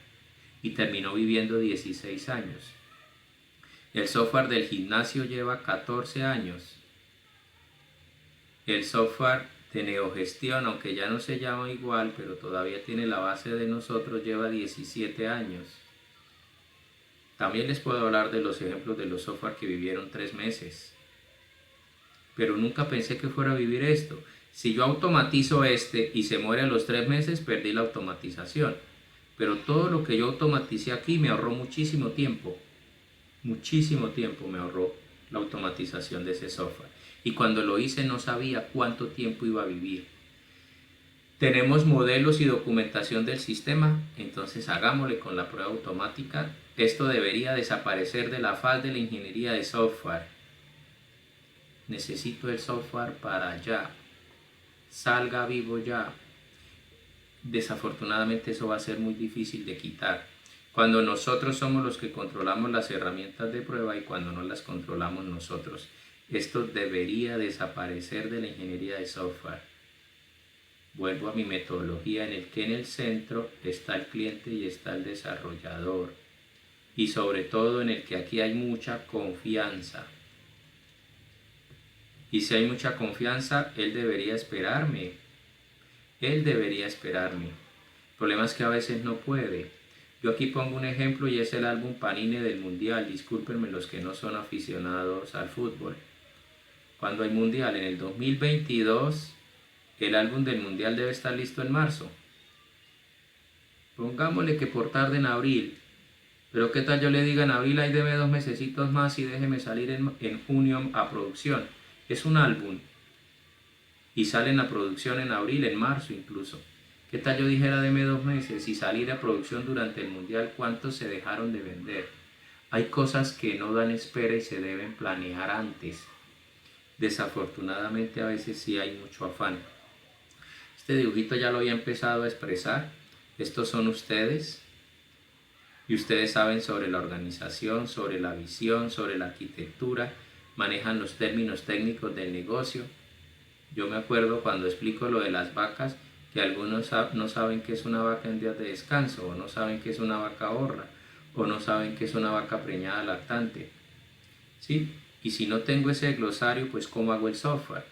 y terminó viviendo 16 años. El software del gimnasio lleva 14 años. El software de neogestión, aunque ya no se llama igual, pero todavía tiene la base de nosotros, lleva 17 años. También les puedo hablar de los ejemplos de los software que vivieron 3 meses. Pero nunca pensé que fuera a vivir esto. Si yo automatizo y se muere a los 3 meses, perdí la automatización. Pero todo lo que yo automaticé aquí me ahorró muchísimo tiempo. Muchísimo tiempo me ahorró la automatización de ese software. Y cuando lo hice no sabía cuánto tiempo iba a vivir. Tenemos modelos y documentación del sistema, entonces hagámosle con la prueba automática. Esto debería desaparecer de la faz de la ingeniería de software. Necesito el software para ya. Salga vivo ya. Desafortunadamente eso va a ser muy difícil de quitar. Cuando nosotros somos los que controlamos las herramientas de prueba y cuando no las controlamos nosotros. Esto debería desaparecer de la ingeniería de software. Vuelvo a mi metodología en el que en el centro está el cliente y está el desarrollador. Y sobre todo en el que aquí hay mucha confianza. Y si hay mucha confianza, él debería esperarme. Él debería esperarme. El problema es que a veces no puede. Yo aquí pongo un ejemplo y es el álbum Panini del Mundial. Discúlpenme los que no son aficionados al fútbol. Cuando hay Mundial en el 2022, el álbum del Mundial debe estar listo en marzo. Pongámosle que por tarde en abril. Pero qué tal yo le diga en abril, ahí deme 2 mesecitos más y déjeme salir en junio a producción. Es un álbum. Y sale en la producción en abril, en marzo incluso. ¿Qué tal yo dijera deme 2 meses y salir a producción durante el Mundial? ¿Cuántos se dejaron de vender? Hay cosas que no dan espera y se deben planear antes. Desafortunadamente a veces sí hay mucho afán. Este dibujito ya lo había empezado a expresar. Estos son ustedes. Y ustedes saben sobre la organización, sobre la visión, sobre la arquitectura. Manejan los términos técnicos del negocio. Yo me acuerdo cuando explico lo de las vacas, que algunos no saben qué es una vaca en días de descanso, o no saben qué es una vaca horra, o no saben qué es una vaca preñada lactante. ¿Sí? Y si no tengo ese glosario, pues ¿cómo hago el software?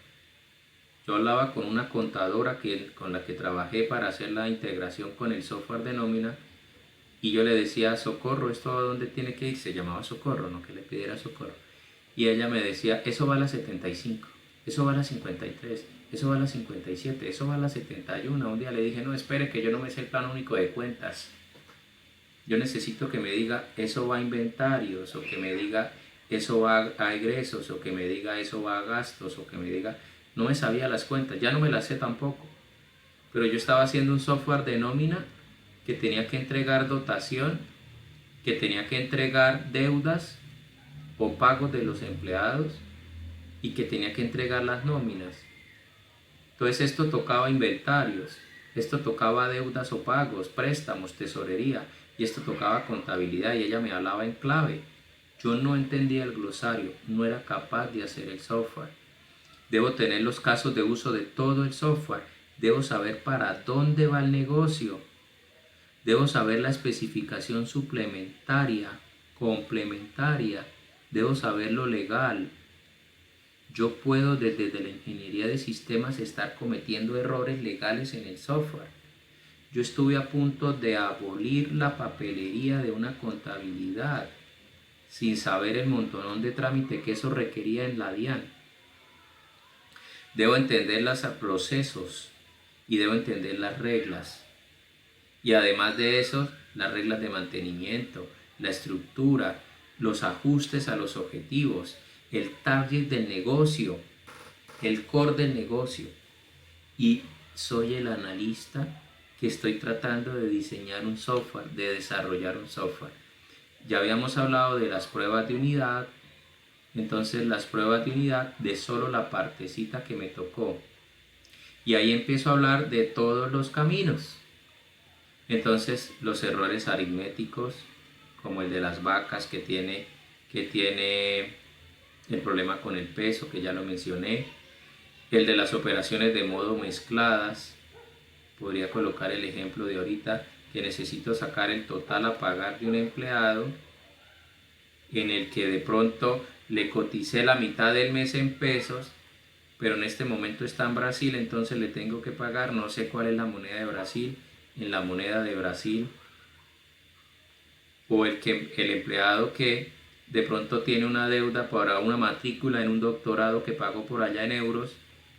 Yo hablaba con una contadora con la que trabajé para hacer la integración con el software de nómina y yo le decía, Socorro, ¿esto a dónde tiene que ir? Se llamaba Socorro, no que le pidiera Socorro. Y ella me decía, eso va a la 75, eso va a la 53, eso va a la 57, eso va a la 71. Un día le dije, no, espere que yo no me sé el plan único de cuentas. Yo necesito que me diga, eso va a inventarios, o que me diga, eso va a egresos, o que me diga, eso va a gastos, o que me diga... No me sabía las cuentas, ya no me las sé tampoco. Pero yo estaba haciendo un software de nómina que tenía que entregar dotación, que tenía que entregar deudas o pagos de los empleados y que tenía que entregar las nóminas. Entonces esto tocaba inventarios, esto tocaba deudas o pagos, préstamos, tesorería y esto tocaba contabilidad y ella me hablaba en clave. Yo no entendía el glosario, no era capaz de hacer el software. Debo tener los casos de uso de todo el software. Debo saber para dónde va el negocio. Debo saber la especificación suplementaria, complementaria. Debo saber lo legal. Yo puedo desde la ingeniería de sistemas estar cometiendo errores legales en el software. Yo estuve a punto de abolir la papelería de una contabilidad sin saber el montonón de trámite que eso requería en la DIAN. Debo entender los procesos y debo entender las reglas. Y además de eso, las reglas de mantenimiento, la estructura, los ajustes a los objetivos, el target del negocio, el core del negocio. Y soy el analista que estoy tratando de diseñar un software, de desarrollar un software. Ya habíamos hablado de las pruebas de unidad, entonces las pruebas de unidad de solo la partecita que me tocó. Y ahí empiezo a hablar de todos los caminos. Entonces los errores aritméticos, como el de las vacas que tiene el problema con el peso, que ya lo mencioné, el de las operaciones de modo mezcladas, podría colocar el ejemplo de ahorita que necesito sacar el total a pagar de un empleado en el que de pronto le coticé la mitad del mes en pesos, pero en este momento está en Brasil, entonces le tengo que pagar, no sé cuál es la moneda de Brasil, en la moneda de Brasil, o el empleado que de pronto tiene una deuda para una matrícula en un doctorado que pagó por allá en euros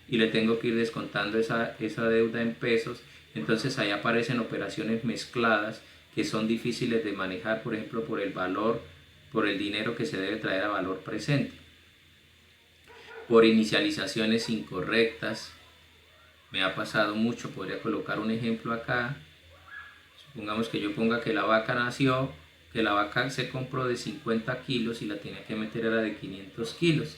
y le tengo que ir descontando esa deuda en pesos, entonces ahí aparecen operaciones mezcladas que son difíciles de manejar, por ejemplo, por el valor, por el dinero que se debe traer a valor presente, por inicializaciones incorrectas. Me ha pasado mucho, podría colocar un ejemplo acá. Supongamos que yo ponga que la vaca nació, que la vaca se compró de 50 kilos y la tenía que meter era de 500 kilos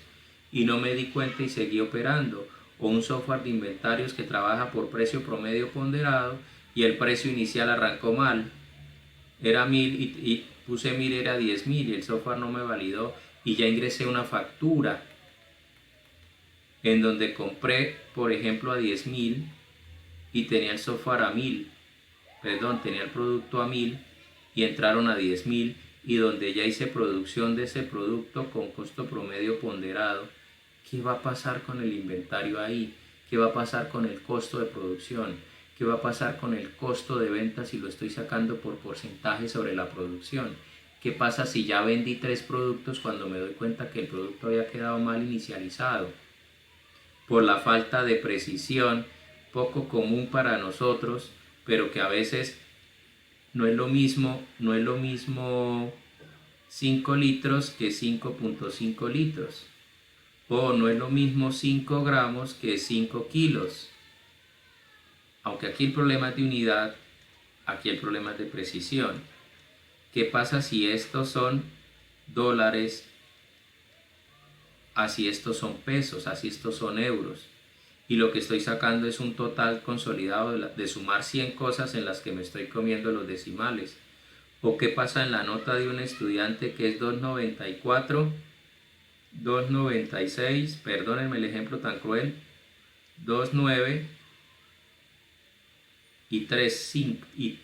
y no me di cuenta y seguí operando. O un software de inventarios que trabaja por precio promedio ponderado y el precio inicial arrancó mal, era 1000 y puse 1000, era 10.000 y el software no me validó y ya ingresé una factura en donde compré, por ejemplo, a 10.000 y tenía el software a 1000, tenía el producto a 1000 y entraron a 10.000 y donde ya hice producción de ese producto con costo promedio ponderado. ¿Qué va a pasar con el inventario ahí? ¿Qué va a pasar con el costo de producción? ¿Qué va a pasar con el costo de venta si lo estoy sacando por porcentaje sobre la producción? ¿Qué pasa si ya vendí 3 productos cuando me doy cuenta que el producto había quedado mal inicializado? Por la falta de precisión, poco común para nosotros, pero que a veces no es lo mismo 5 litros que 5.5 litros. O no es lo mismo 5 gramos que 5 kilos. Aunque aquí el problema es de unidad, aquí el problema es de precisión. ¿Qué pasa si estos son dólares, así estos son pesos, así estos son euros? Y lo que estoy sacando es un total consolidado de sumar 100 cosas en las que me estoy comiendo los decimales. ¿O qué pasa en la nota de un estudiante que es 2.94, 2.96, perdónenme el ejemplo tan cruel, 2.9 y 3.5 y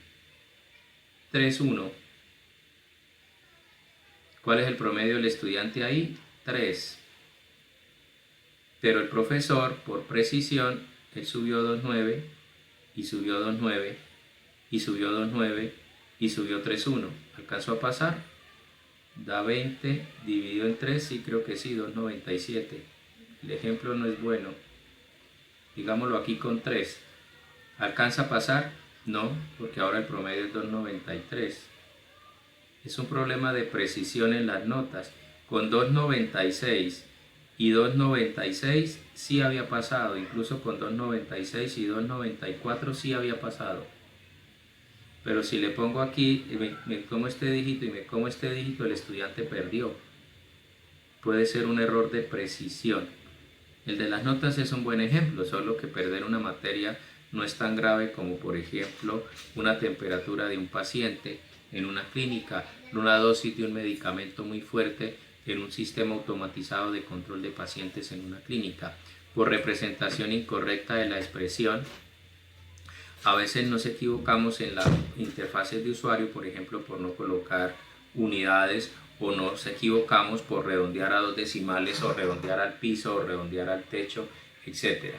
3.1? ¿Cuál es el promedio del estudiante ahí? 3. Pero el profesor, por precisión, él subió 2.9 y subió 2.9 y subió 2.9 y subió 3.1. ¿Alcanzó a pasar? Da 20 dividido en 3, sí, creo que sí, 2.97. El ejemplo no es bueno. Digámoslo aquí con 3. ¿Alcanza a pasar? No, porque ahora el promedio es 2.93. Es un problema de precisión en las notas. Con 2.96 y 2.96 sí había pasado, incluso con 2.96 y 2.94 sí había pasado. Pero si le pongo aquí, me como este dígito y me como este dígito, el estudiante perdió. Puede ser un error de precisión. El de las notas es un buen ejemplo, solo que perder una materia no es tan grave como, por ejemplo, una temperatura de un paciente en una clínica, una dosis de un medicamento muy fuerte en un sistema automatizado de control de pacientes en una clínica. Por representación incorrecta de la expresión, a veces nos equivocamos en las interfaces de usuario, por ejemplo, por no colocar unidades, o nos equivocamos por redondear a 2 decimales, o redondear al piso, o redondear al techo, etc.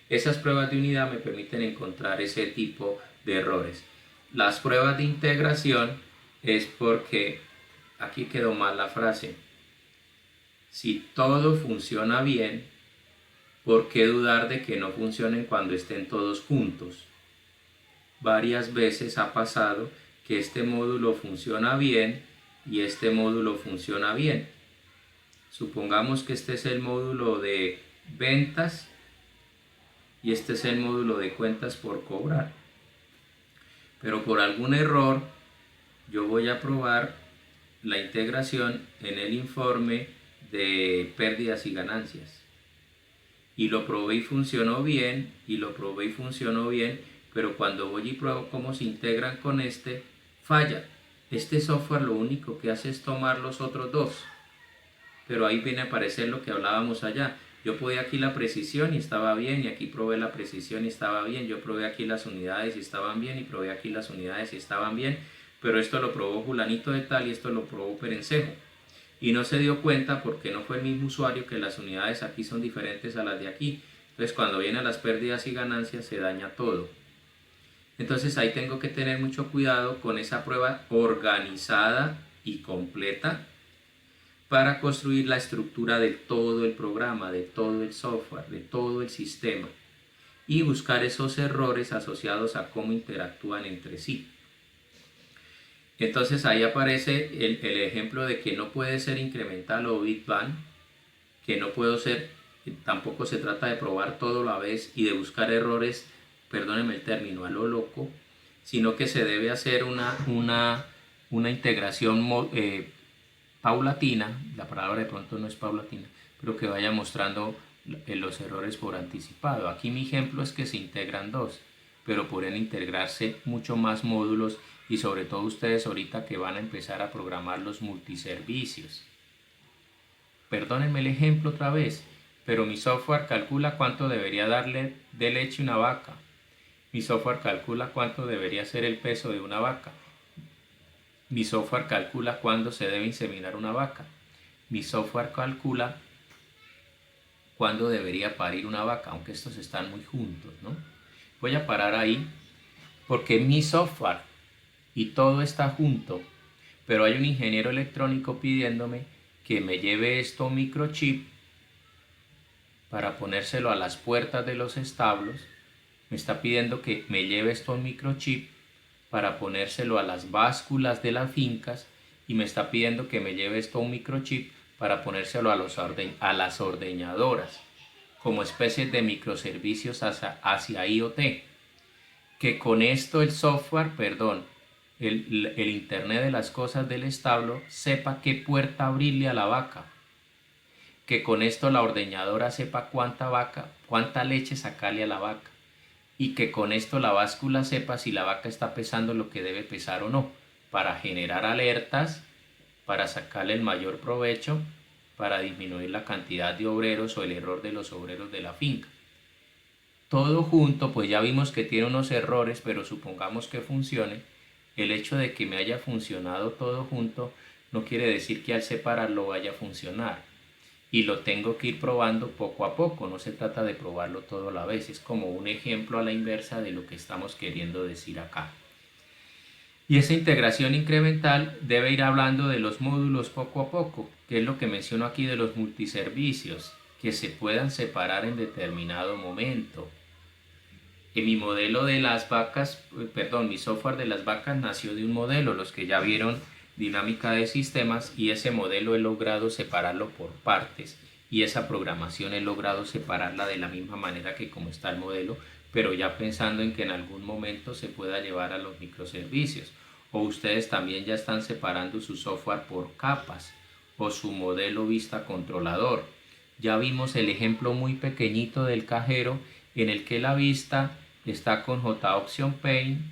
Esas pruebas de unidad me permiten encontrar ese tipo de errores. Las pruebas de integración es porque, aquí quedó mal la frase, si todo funciona bien, ¿por qué dudar de que no funcionen cuando estén todos juntos? Varias veces ha pasado que este módulo funciona bien y este módulo funciona bien. Supongamos que este es el módulo de ventas y este es el módulo de cuentas por cobrar. Pero por algún error yo voy a probar la integración en el informe de pérdidas y ganancias. Y lo probé y funcionó bien, pero cuando voy y pruebo cómo se integran con este, falla. Este software lo único que hace es tomar los otros dos. Pero ahí viene a aparecer lo que hablábamos allá. Yo probé aquí la precisión y estaba bien, y aquí probé la precisión y estaba bien. Yo probé aquí las unidades y estaban bien, y probé aquí las unidades y estaban bien. Pero esto lo probó fulanito de tal y esto lo probó perencejo. Y no se dio cuenta porque no fue el mismo usuario que las unidades aquí son diferentes a las de aquí. Entonces cuando vienen las pérdidas y ganancias se daña todo. Entonces ahí tengo que tener mucho cuidado con esa prueba organizada y completa para construir la estructura de todo el programa, de todo el software, de todo el sistema y buscar esos errores asociados a cómo interactúan entre sí. Entonces ahí aparece el ejemplo de que no puede ser incremental o bit band, que no puedo ser, tampoco se trata de probar todo a la vez y de buscar errores, perdónenme el término, a lo loco, sino que se debe hacer una integración paulatina, la palabra de pronto no es paulatina, pero que vaya mostrando los errores por anticipado. Aquí mi ejemplo es que se integran dos, pero pueden integrarse mucho más módulos y sobre todo ustedes ahorita que van a empezar a programar los multiservicios. Perdónenme el ejemplo otra vez, pero mi software calcula cuánto debería darle de leche una vaca. Mi software calcula cuánto debería ser el peso de una vaca. Mi software calcula cuándo se debe inseminar una vaca. Mi software calcula cuándo debería parir una vaca, aunque estos están muy juntos, ¿no? Voy a parar ahí porque mi software y todo está junto, pero hay un ingeniero electrónico pidiéndome que me lleve esto a un microchip para ponérselo a las puertas de los establos. Me está pidiendo que me lleve esto a un microchip para ponérselo a las básculas de las fincas y me está pidiendo que me lleve esto a un microchip para ponérselo a las ordeñadoras como especies de microservicios hacia IoT. Que con esto el software, el internet de las cosas del establo sepa qué puerta abrirle a la vaca. Que con esto la ordeñadora sepa cuánta leche sacarle a la vaca. Y que con esto la báscula sepa si la vaca está pesando lo que debe pesar o no, para generar alertas, para sacarle el mayor provecho, para disminuir la cantidad de obreros o el error de los obreros de la finca. Todo junto, pues ya vimos que tiene unos errores, pero supongamos que funcione. El hecho de que me haya funcionado todo junto no quiere decir que al separarlo vaya a funcionar. Y lo tengo que ir probando poco a poco, no se trata de probarlo todo a la vez, es como un ejemplo a la inversa de lo que estamos queriendo decir acá. Y esa integración incremental debe ir hablando de los módulos poco a poco, que es lo que menciono aquí de los multiservicios, que se puedan separar en determinado momento. En mi modelo de las vacas, mi software de las vacas nació de un modelo, los que ya vieron dinámica de sistemas, y ese modelo he logrado separarlo por partes y esa programación he logrado separarla de la misma manera que como está el modelo, pero ya pensando en que en algún momento se pueda llevar a los microservicios, o ustedes también ya están separando su software por capas o su modelo vista controlador. Ya vimos el ejemplo muy pequeñito del cajero en el que la vista está con JOption Paint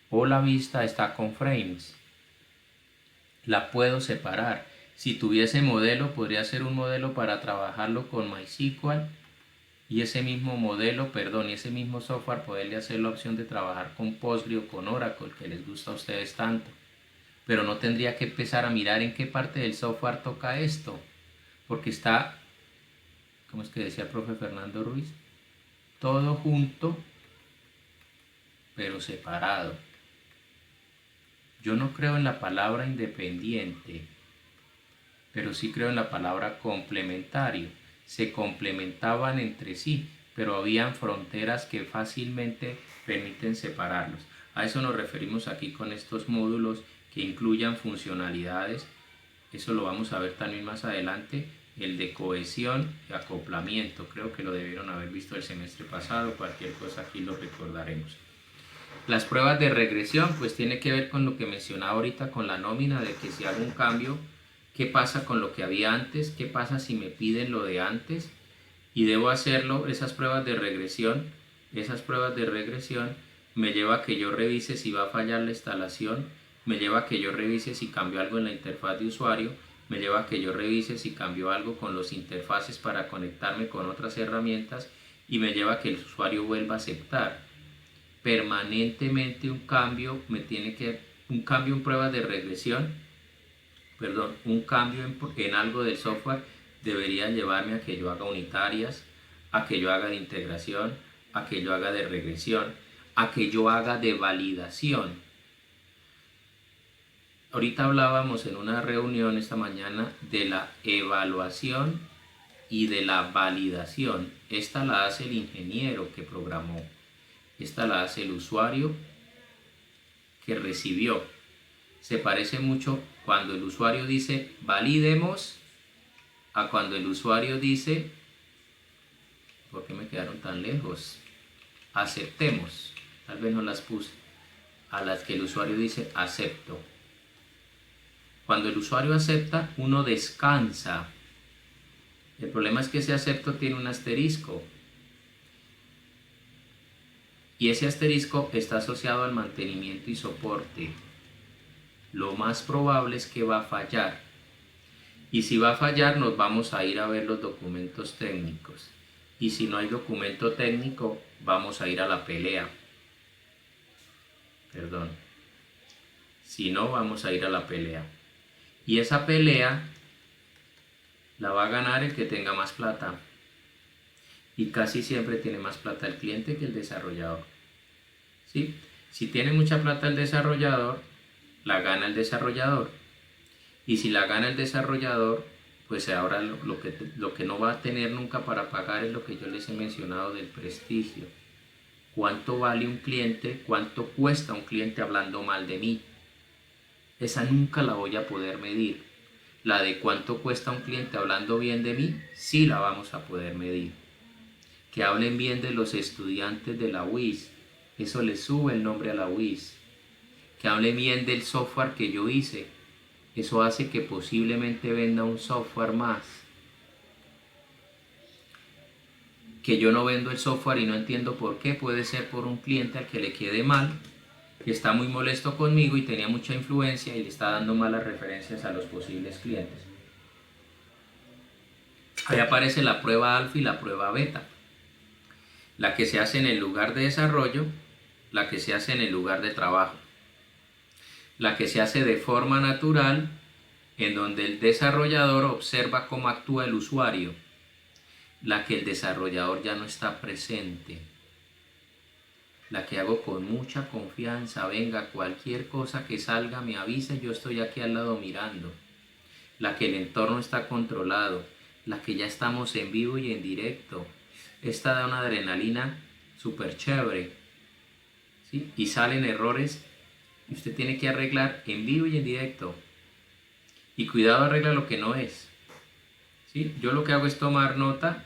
o la vista está con frames. La puedo separar. Si tuviese modelo, podría ser un modelo para trabajarlo con MySQL y ese mismo modelo, y ese mismo software poderle hacer la opción de trabajar con Postgre o con Oracle, que les gusta a ustedes tanto. Pero no tendría que empezar a mirar en qué parte del software toca esto, porque está, ¿cómo es que decía el profe Fernando Ruiz? Todo junto, pero separado. Yo no creo en la palabra independiente, pero sí creo en la palabra complementario. Se complementaban entre sí, pero habían fronteras que fácilmente permiten separarlos. A eso nos referimos aquí con estos módulos que incluyan funcionalidades. Eso lo vamos a ver también más adelante. el de cohesión y acoplamiento. Creo que lo debieron haber visto el semestre pasado, cualquier cosa aquí lo recordaremos. Las pruebas de regresión pues tiene que ver con lo que mencionaba ahorita con la nómina, de que si hago un cambio, ¿qué pasa con lo que había antes? ¿Qué pasa si me piden lo de antes? Y debo hacerlo, esas pruebas de regresión me lleva a que yo revise si va a fallar la instalación, me lleva a que yo revise si cambió algo en la interfaz de usuario, me lleva a que yo revise si cambió algo con los interfaces para conectarme con otras herramientas y me lleva a que el usuario vuelva a aceptar. Permanentemente un cambio en pruebas de regresión, un cambio en algo del software debería llevarme a que yo haga unitarias, a que yo haga de integración, a que yo haga de regresión, a que yo haga de validación. Ahorita hablábamos en una reunión esta mañana de la evaluación y de la validación. Esta la hace el ingeniero que programó, esta la hace el usuario que recibió. Se parece mucho cuando el usuario dice validemos a cuando el usuario dice, ¿por qué me quedaron tan lejos? Aceptemos, tal vez no las puse, a las que el usuario dice acepto. Cuando el usuario acepta, uno descansa. El problema es que ese acepto tiene un asterisco. Y ese asterisco está asociado al mantenimiento y soporte. Lo más probable es que va a fallar. Y si va a fallar, nos vamos a ir a ver los documentos técnicos. Y si no hay documento técnico, vamos a ir a la pelea. Si no, vamos a ir a la pelea. Y esa pelea la va a ganar el que tenga más plata. Y casi siempre tiene más plata el cliente que el desarrollador. ¿Sí? Si tiene mucha plata el desarrollador, la gana el desarrollador. Y si la gana el desarrollador, pues ahora lo que no va a tener nunca para pagar es lo que yo les he mencionado del prestigio. ¿Cuánto vale un cliente? ¿Cuánto cuesta un cliente hablando mal de mí? Esa nunca la voy a poder medir. La de cuánto cuesta un cliente hablando bien de mí, sí la vamos a poder medir. Que hablen bien de los estudiantes de la UIS, eso le sube el nombre a la UIS. Que hablen bien del software que yo hice, eso hace que posiblemente venda un software más. Que yo no vendo el software y no entiendo por qué, puede ser por un cliente al que le quede mal, que está muy molesto conmigo y tenía mucha influencia y le está dando malas referencias a los posibles clientes. Ahí aparece la prueba alfa y la prueba beta. La que se hace en el lugar de desarrollo, la que se hace en el lugar de trabajo. La que se hace de forma natural, en donde el desarrollador observa cómo actúa el usuario. La que el desarrollador ya no está presente. La que hago con mucha confianza, venga, cualquier cosa que salga me avisa, yo estoy aquí al lado mirando. La que el entorno está controlado, la que ya estamos en vivo y en directo. Esta da una adrenalina súper chévere, ¿sí? Y salen errores y usted tiene que arreglar en vivo y en directo. Y cuidado, arregla lo que no es, ¿sí? Yo lo que hago es tomar nota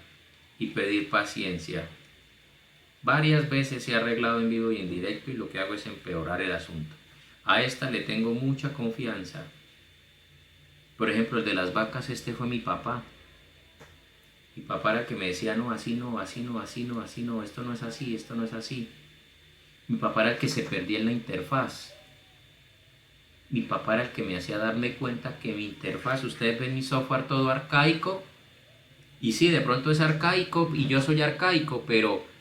y pedir paciencia. Varias veces he arreglado en vivo y en directo y lo que hago es empeorar el asunto. A esta le tengo mucha confianza. Por ejemplo, el de las vacas, este fue mi papá. Mi papá era el que me decía, no, así no, así no, así no, así no, esto no es así, esto no es así. Mi papá era el que se perdía en la interfaz. Mi papá era el que me hacía darme cuenta que mi interfaz, ustedes ven mi software todo arcaico. Y sí, de pronto es arcaico y yo soy arcaico, pero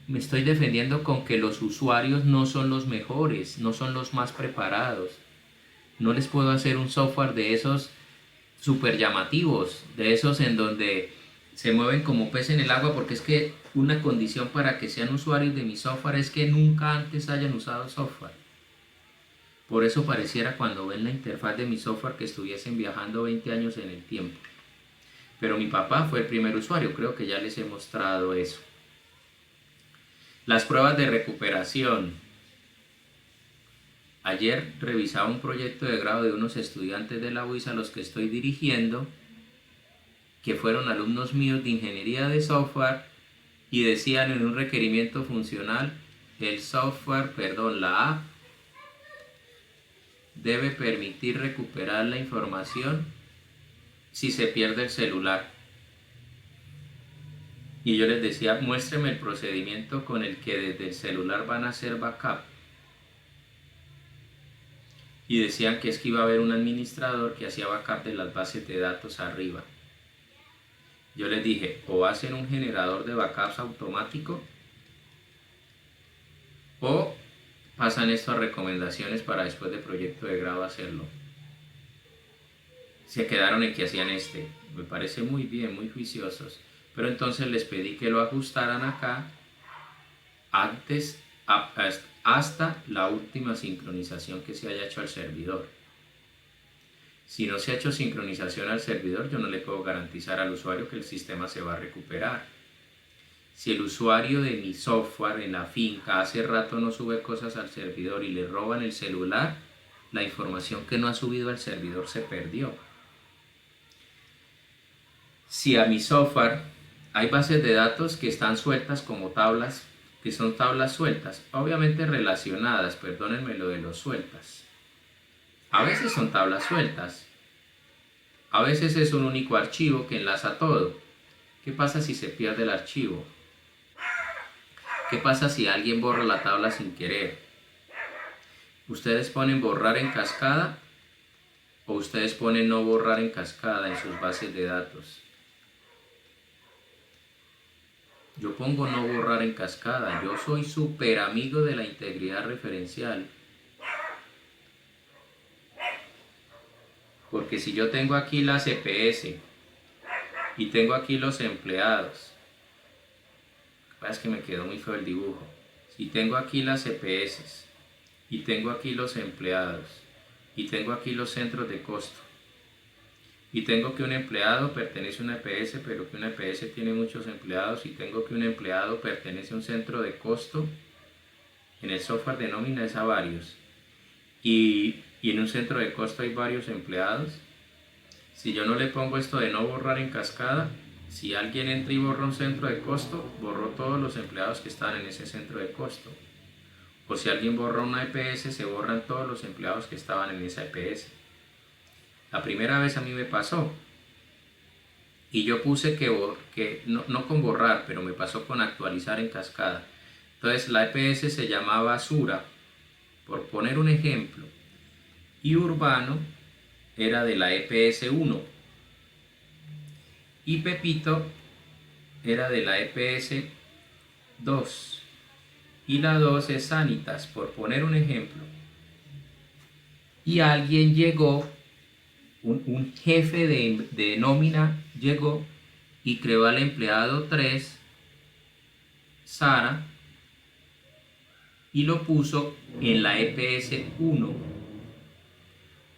me estoy defendiendo con que los usuarios no son los mejores, no son los más preparados. No les puedo hacer un software de esos súper llamativos, de esos en donde se mueven como pez en el agua, porque es que una condición para que sean usuarios de mi software es que nunca antes hayan usado software. Por eso pareciera cuando ven la interfaz de mi software que estuviesen viajando 20 años en el tiempo. Pero mi papá fue el primer usuario, creo que ya les he mostrado eso. Las pruebas de recuperación. Ayer revisaba un proyecto de grado de unos estudiantes de la UIS a los que estoy dirigiendo, que fueron alumnos míos de ingeniería de software y decían en un requerimiento funcional, la app debe permitir recuperar la información si se pierde el celular. Y yo les decía, muéstreme el procedimiento con el que desde el celular van a hacer backup. Y decían que es que iba a haber un administrador que hacía backup de las bases de datos arriba. Yo les dije, o hacen un generador de backups automático, o pasan esto a recomendaciones para después de proyecto de grado hacerlo. Se quedaron en que hacían me parece muy bien, muy juiciosos, pero entonces les pedí que lo ajustaran acá antes, hasta la última sincronización que se haya hecho al servidor. Si no se ha hecho sincronización al servidor, yo no le puedo garantizar al usuario que el sistema se va a recuperar. Si el usuario de mi software en la finca hace rato no sube cosas al servidor y le roban el celular, la información que no ha subido al servidor se perdió. Si a mi software hay bases de datos que están sueltas como tablas, que son tablas sueltas, obviamente relacionadas, perdónenme lo de los sueltas. A veces son tablas sueltas, a veces es un único archivo que enlaza todo. ¿Qué pasa si se pierde el archivo? ¿Qué pasa si alguien borra la tabla sin querer? ¿Ustedes ponen borrar en cascada o ustedes ponen no borrar en cascada en sus bases de datos? Yo pongo no borrar en cascada. Yo soy súper amigo de la integridad referencial. Porque si yo tengo aquí la CPS y tengo aquí los empleados, lo que pasa es que me quedó muy feo el dibujo. Si tengo aquí las CPS y tengo aquí los empleados y tengo aquí los centros de costo y tengo que un empleado pertenece a una EPS, pero que una EPS tiene muchos empleados y tengo que un empleado pertenece a un centro de costo, en el software de nómina es a varios y en un centro de costo hay varios empleados. Si yo no le pongo esto de no borrar en cascada, si alguien entra y borra un centro de costo, borró todos los empleados que están en ese centro de costo. O si alguien borra una EPS, se borran todos los empleados que estaban en esa EPS. La primera vez a mí me pasó y yo puse que no con borrar, pero me pasó con actualizar en cascada. Entonces la EPS se llamaba Sura, por poner un ejemplo, y Urbano era de la EPS 1 y Pepito era de la EPS 2 y la 2 es Sanitas, por poner un ejemplo. Y alguien llegó, un jefe de nómina llegó y creó al empleado 3, Sara, y lo puso en la EPS 1.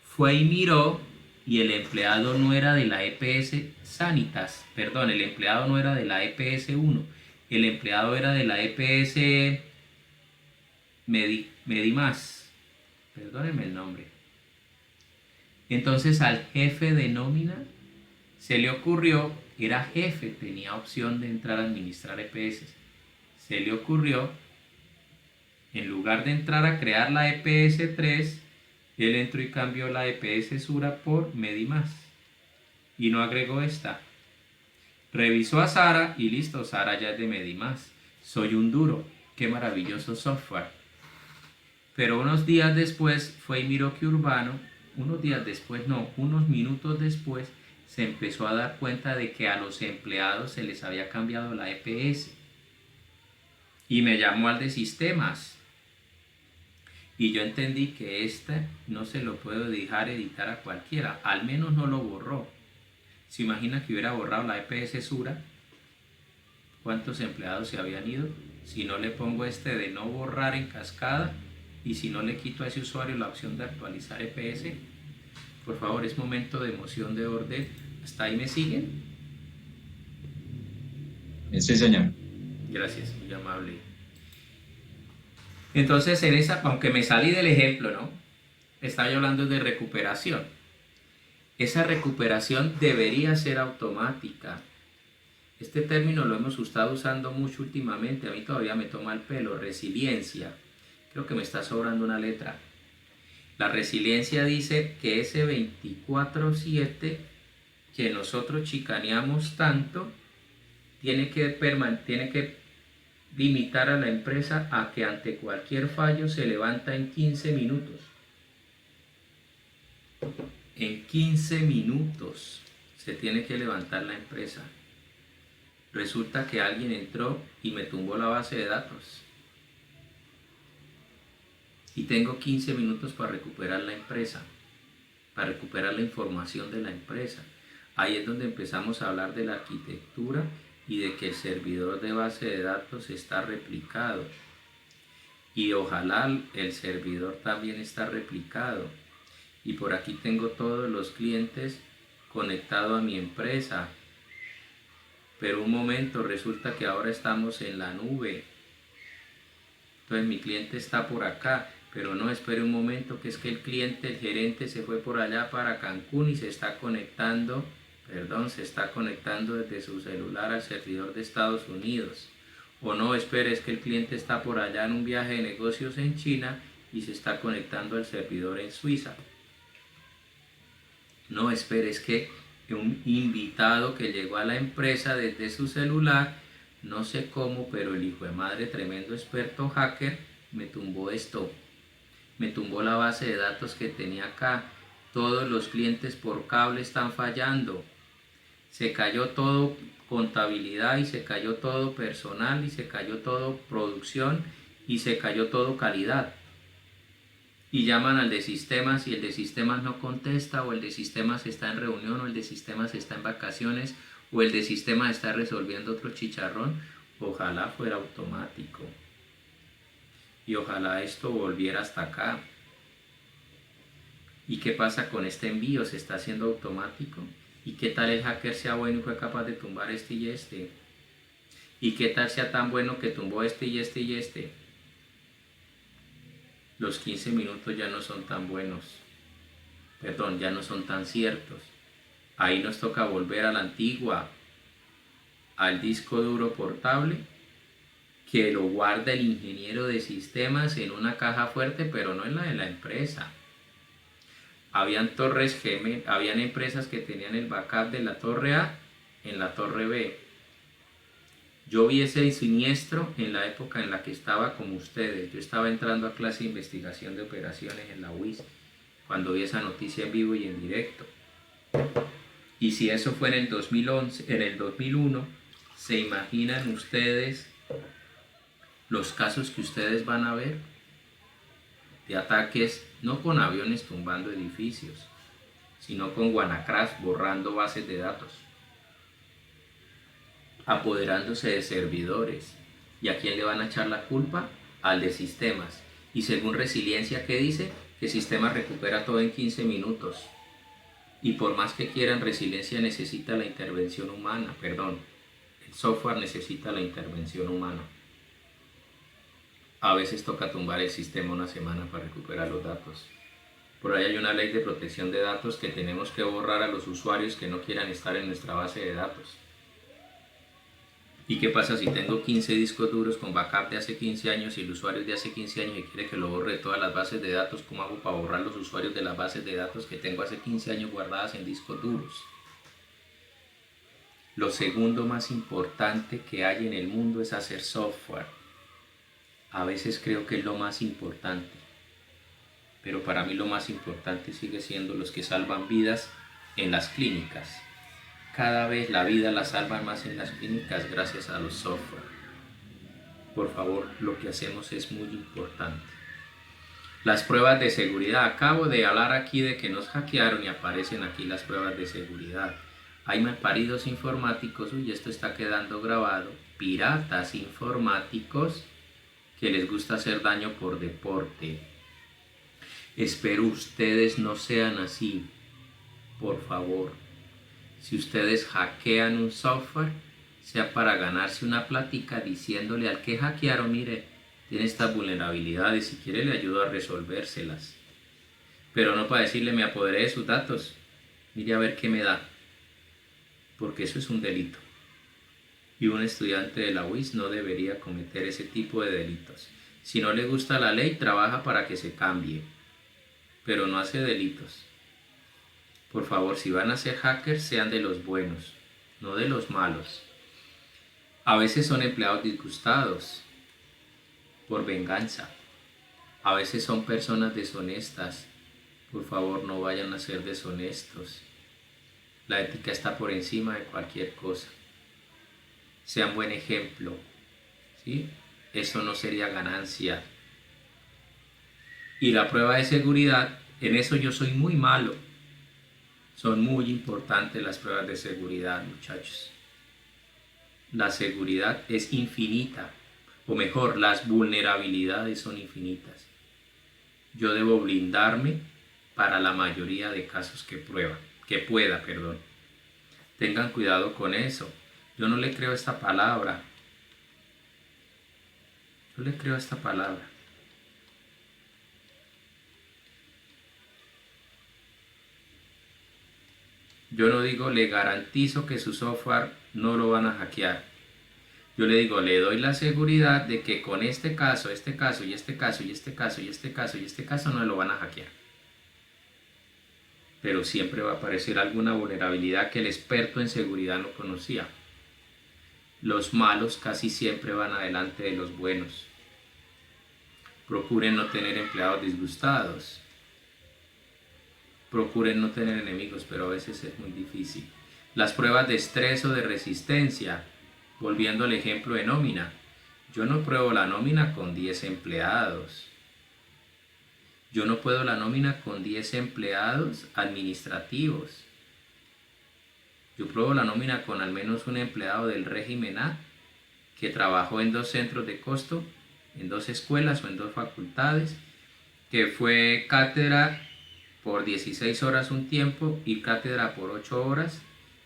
Fue y miró y el empleado no era de la EPS Sanitas, perdón, el empleado no era de la EPS 1, el empleado era de la EPS Medimás, perdónenme el nombre. Entonces al jefe de nómina se le ocurrió, era jefe, tenía opción de entrar a administrar EPS, se le ocurrió, en lugar de entrar a crear la EPS 3, él entró y cambió la EPS Sura por Medimás y no agregó esta. Revisó a Sara y listo, Sara ya es de Medimás. Soy un duro, qué maravilloso software. Pero unos días después fue y miró que Urbano, unos minutos después, se empezó a dar cuenta de que a los empleados se les había cambiado la EPS. Y me llamó al de sistemas. Y yo entendí que no se lo puedo dejar editar a cualquiera, al menos no lo borró. ¿Se imagina que hubiera borrado la EPS Sura? ¿Cuántos empleados se habían ido? Si no le pongo de no borrar en cascada y si no le quito a ese usuario la opción de actualizar EPS, por favor, es momento de moción de orden. ¿Hasta ahí me siguen? Sí, señor. Gracias, muy amable. Entonces, aunque me salí del ejemplo, ¿no? Estaba yo hablando de recuperación. Esa recuperación debería ser automática. Este término lo hemos estado usando mucho últimamente, a mí todavía me toma el pelo, resiliencia. Creo que me está sobrando una letra. La resiliencia dice que ese 24/7 que nosotros chicaneamos tanto, tiene que limitar a la empresa a que ante cualquier fallo se levanta en 15 minutos. En 15 minutos se tiene que levantar la empresa. Resulta que alguien entró y me tumbó la base de datos. Y tengo 15 minutos para recuperar la empresa, para recuperar la información de la empresa. Ahí es donde empezamos a hablar de la arquitectura y de que el servidor de base de datos está replicado. Y ojalá el servidor también está replicado. Y por aquí tengo todos los clientes conectados a mi empresa. Pero un momento, resulta que ahora estamos en la nube. Entonces mi cliente está por acá, pero no, espere un momento, que es que el cliente, el gerente se fue por allá para Cancún y se está conectando desde su celular al servidor de Estados Unidos. O no, espere, es que el cliente está por allá en un viaje de negocios en China y se está conectando al servidor en Suiza. No, espere, es que un invitado que llegó a la empresa desde su celular, no sé cómo, pero el hijo de madre, tremendo experto hacker, me tumbó esto. Me tumbó la base de datos que tenía acá. Todos los clientes por cable están fallando. Se cayó todo contabilidad y se cayó todo personal y se cayó todo producción y se cayó todo calidad. Y llaman al de sistemas y el de sistemas no contesta, o el de sistemas está en reunión, o el de sistemas está en vacaciones, o el de sistemas está resolviendo otro chicharrón. Ojalá fuera automático. Y ojalá esto volviera hasta acá. ¿Y qué pasa con este envío? ¿Se está haciendo automático? ¿Y qué tal el hacker sea bueno y fue capaz de tumbar este y este? ¿Y qué tal sea tan bueno que tumbó este y este y este? Los 15 minutos ya no son tan buenos. Perdón, ya no son tan ciertos. Ahí nos toca volver a la antigua, al disco duro portable, que lo guarda el ingeniero de sistemas en una caja fuerte, pero no en la de la empresa. Habían habían empresas que tenían el backup de la torre A en la torre B. Yo vi ese siniestro en la época en la que estaba como ustedes. Yo estaba entrando a clase de investigación de operaciones en la UIS, cuando vi esa noticia en vivo y en directo. Y si eso fue en el 2011, en el 2001, ¿se imaginan ustedes los casos que ustedes van a ver de ataques, no con aviones tumbando edificios, sino con WannaCrash borrando bases de datos, apoderándose de servidores? ¿Y a quién le van a echar la culpa? Al de sistemas. Y según Resiliencia, ¿qué dice? Que Sistemas recupera todo en 15 minutos. Y por más que quieran, Resiliencia necesita la intervención humana, el software necesita la intervención humana. A veces toca tumbar el sistema una semana para recuperar los datos. Por ahí hay una ley de protección de datos que tenemos que borrar a los usuarios que no quieran estar en nuestra base de datos. ¿Y qué pasa si tengo 15 discos duros con backup de hace 15 años y el usuario es de hace 15 años y quiere que lo borre de todas las bases de datos? ¿Cómo hago para borrar los usuarios de las bases de datos que tengo hace 15 años guardadas en discos duros? Lo segundo más importante que hay en el mundo es hacer software. A veces creo que es lo más importante, pero para mí lo más importante sigue siendo los que salvan vidas en las clínicas. Cada vez la vida la salvan más en las clínicas gracias a los software. Por favor, lo que hacemos es muy importante. Las pruebas de seguridad. Acabo de hablar aquí de que nos hackearon y aparecen aquí las pruebas de seguridad. Hay malparidos informáticos, y esto está quedando grabado, piratas informáticos que les gusta hacer daño por deporte. Espero ustedes no sean así, por favor. Si ustedes hackean un software, sea para ganarse una plática diciéndole al que hackearon, mire, tiene estas vulnerabilidades, si quiere le ayudo a resolvérselas. Pero no para decirle, me apoderé de sus datos, mire a ver qué me da, porque eso es un delito. Y un estudiante de la UIS no debería cometer ese tipo de delitos. Si no le gusta la ley, trabaja para que se cambie, pero no hace delitos. Por favor, si van a ser hackers, sean de los buenos, no de los malos. A veces son empleados disgustados por venganza. A veces son personas deshonestas. Por favor, no vayan a ser deshonestos. La ética está por encima de cualquier cosa. Sean buen ejemplo, ¿sí? Eso no sería ganancia. Y la prueba de seguridad, en eso yo soy muy malo. Son muy importantes las pruebas de seguridad, muchachos. La seguridad es infinita, o mejor, las vulnerabilidades son infinitas. Yo debo blindarme para la mayoría de casos que pueda. Tengan cuidado con eso. Yo no le creo esta palabra. Yo le creo esta palabra. Yo no digo le garantizo que su software no lo van a hackear. Yo le digo, le doy la seguridad de que con este caso, este caso y este caso y este caso y este caso y este caso no lo van a hackear. Pero siempre va a aparecer alguna vulnerabilidad que el experto en seguridad no conocía. Los malos casi siempre van adelante de los buenos. Procuren no tener empleados disgustados. Procuren no tener enemigos, pero a veces es muy difícil. Las pruebas de estrés o de resistencia, volviendo al ejemplo de nómina. Yo no pruebo la nómina con 10 empleados. Yo no puedo la nómina con 10 empleados administrativos. Yo pruebo la nómina con al menos un empleado del régimen A que trabajó en 2 centros de costo, en 2 escuelas o en 2 facultades, que fue cátedra por 16 horas un tiempo y cátedra por 8 horas,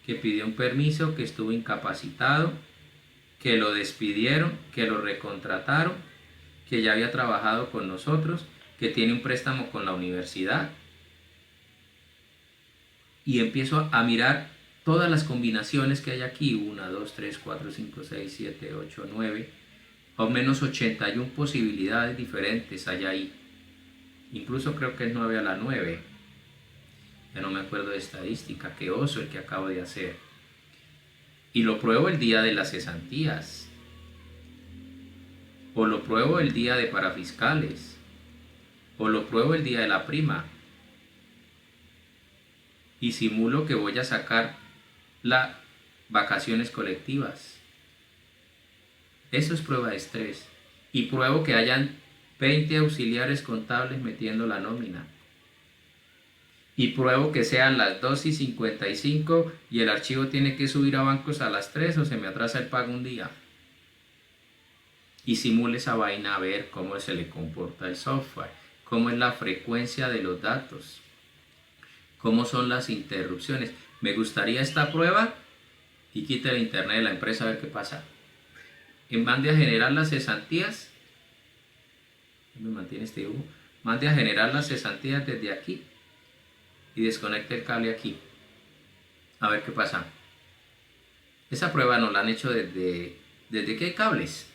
que pidió un permiso, que estuvo incapacitado, que lo despidieron, que lo recontrataron, que ya había trabajado con nosotros, que tiene un préstamo con la universidad. Y empiezo a mirar todas las combinaciones que hay aquí, 1, 2, 3, 4, 5, 6, 7, 8, 9, o menos 81 posibilidades diferentes hay ahí. Incluso creo que es 9 a la 9. Ya no me acuerdo de estadística, qué oso el que acabo de hacer. Y lo pruebo el día de las cesantías. O lo pruebo el día de parafiscales. O lo pruebo el día de la prima. Y simulo que voy a sacar las vacaciones colectivas. Eso es prueba de estrés. Y pruebo que hayan 20 auxiliares contables metiendo la nómina. Y pruebo que sean las 2:55 y el archivo tiene que subir a bancos a las 3 o se me atrasa el pago un día. Y simule esa vaina a ver cómo se le comporta el software, cómo es la frecuencia de los datos, cómo son las interrupciones. Me gustaría esta prueba y quite el internet de la empresa a ver qué pasa. Y mande a generar las cesantías. Me mantiene este dibujo. Mande a generar las cesantías desde aquí y desconecte el cable aquí. A ver qué pasa. Esa prueba nos la han hecho desde que hay cables.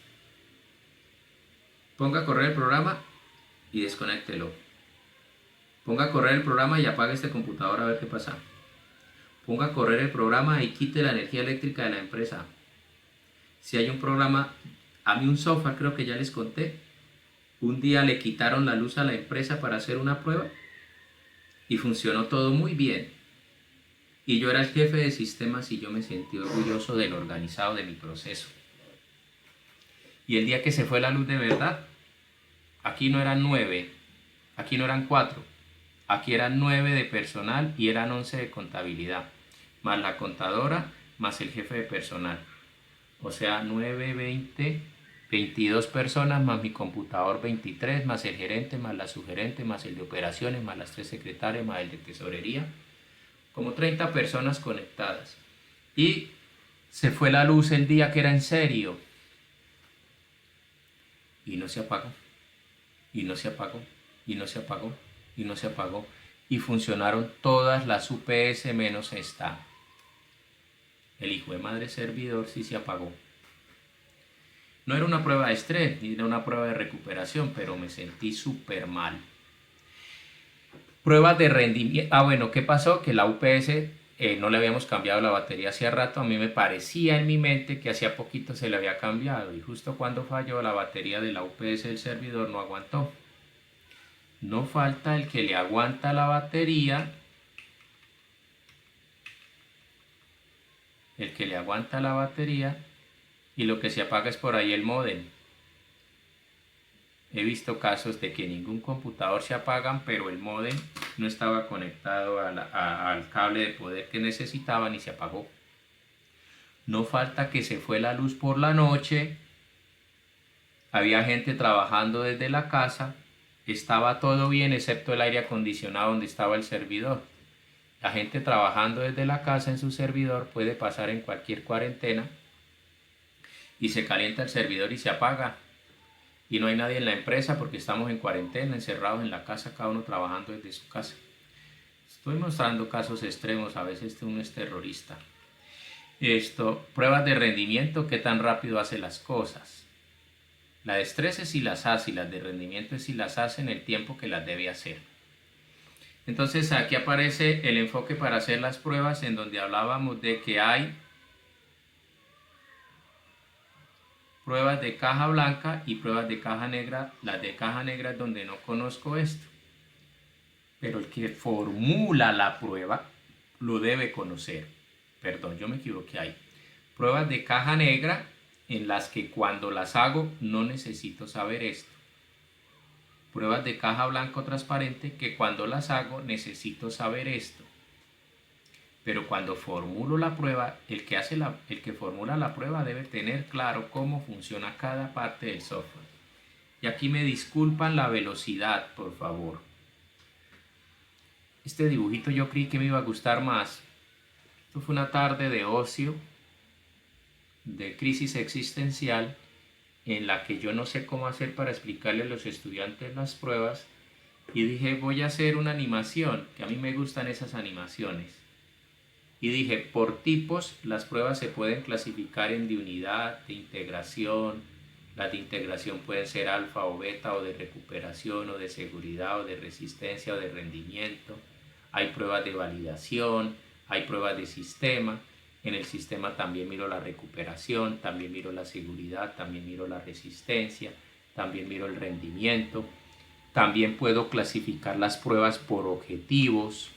Ponga a correr el programa y desconéctelo. Ponga a correr el programa y apague este computador a ver qué pasa. Ponga a correr el programa y quite la energía eléctrica de la empresa. Si hay un programa, a mí un software creo que ya les conté, un día le quitaron la luz a la empresa para hacer una prueba y funcionó todo muy bien. Y yo era el jefe de sistemas y yo me sentí orgulloso del organizado de mi proceso. Y el día que se fue la luz de verdad, aquí no eran 9, aquí no eran 4, aquí eran 9 de personal y eran 11 de contabilidad, más la contadora, más el jefe de personal. O sea, 9, 20, 22 personas, más mi computador 23, más el gerente, más la subgerente, más el de operaciones, más las 3 secretarias, más el de tesorería. Como 30 personas conectadas. Y se fue la luz el día que era en serio. Y no se apagó. Y no se apagó. Y no se apagó. Y no se apagó. y funcionaron todas las UPS menos esta. El hijo de madre servidor sí se apagó. No era una prueba de estrés, ni era una prueba de recuperación, pero me sentí súper mal. Pruebas de rendimiento. Bueno, ¿qué pasó? Que la UPS no le habíamos cambiado la batería hacía rato. A mí me parecía en mi mente que hacía poquito se le había cambiado y justo cuando falló la batería de la UPS del servidor no aguantó. No falta el que le aguanta la batería. El que le aguanta la batería y lo que se apaga es por ahí el módem. He visto casos de que ningún computador se apagan, pero el módem no estaba conectado al cable de poder que necesitaban y se apagó. No falta que se fue la luz por la noche, había gente trabajando desde la casa, estaba todo bien excepto el aire acondicionado donde estaba el servidor. La gente trabajando desde la casa en su servidor puede pasar en cualquier cuarentena y se calienta el servidor y se apaga. Y no hay nadie en la empresa porque estamos en cuarentena, encerrados en la casa, cada uno trabajando desde su casa. Estoy mostrando casos extremos, a veces uno es terrorista. Pruebas de rendimiento, qué tan rápido hace las cosas. La de estrés es si las hace y las de rendimiento es si las hace en el tiempo que las debe hacer. Entonces aquí aparece el enfoque para hacer las pruebas en donde hablábamos de que hay pruebas de caja blanca y pruebas de caja negra. Las de caja negra es donde no conozco esto, pero el que formula la prueba lo debe conocer. Perdón, yo me equivoqué ahí. Pruebas de caja negra en las que cuando las hago no necesito saber esto. Pruebas de caja blanca o transparente que cuando las hago necesito saber esto. Pero cuando formulo la prueba, el que formula la prueba debe tener claro cómo funciona cada parte del software. Y aquí me disculpan la velocidad, por favor. Este dibujito yo creí que me iba a gustar más. Esto fue una tarde de ocio, de crisis existencial, en la que yo no sé cómo hacer para explicarle a los estudiantes las pruebas. Y dije, voy a hacer una animación, que a mí me gustan esas animaciones. Y dije, por tipos, las pruebas se pueden clasificar en de unidad, de integración. Las de integración pueden ser alfa o beta, o de recuperación, o de seguridad, o de resistencia, o de rendimiento. Hay pruebas de validación, hay pruebas de sistema. En el sistema también miro la recuperación, también miro la seguridad, también miro la resistencia, también miro el rendimiento. También puedo clasificar las pruebas por objetivos.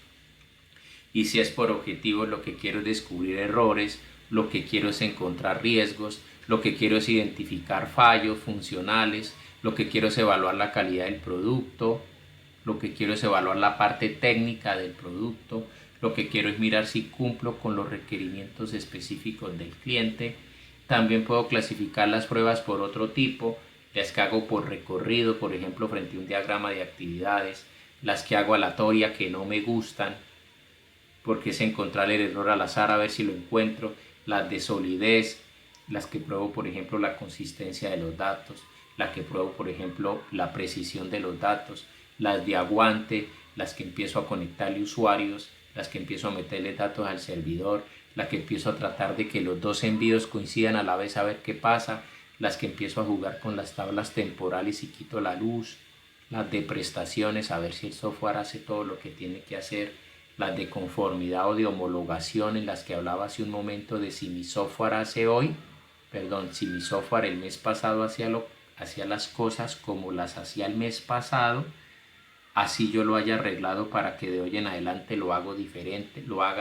Y si es por objetivos, lo que quiero es descubrir errores, lo que quiero es encontrar riesgos, lo que quiero es identificar fallos funcionales, lo que quiero es evaluar la calidad del producto, lo que quiero es evaluar la parte técnica del producto, lo que quiero es mirar si cumplo con los requerimientos específicos del cliente. También puedo clasificar las pruebas por otro tipo, las que hago por recorrido, por ejemplo, frente a un diagrama de actividades, las que hago aleatoria que no me gustan, porque es encontrar el error al azar a ver si lo encuentro, las de solidez, las que pruebo por ejemplo la consistencia de los datos, las que pruebo por ejemplo la precisión de los datos, las de aguante, las que empiezo a conectarle usuarios, las que empiezo a meterle datos al servidor, las que empiezo a tratar de que los dos envíos coincidan a la vez a ver qué pasa, las que empiezo a jugar con las tablas temporales y quito la luz, las de prestaciones a ver si el software hace todo lo que tiene que hacer, las de conformidad o de homologación en las que hablaba hace un momento de si mi software si mi software el mes pasado hacía las cosas como las hacía el mes pasado, así yo lo haya arreglado para que de hoy en adelante lo haga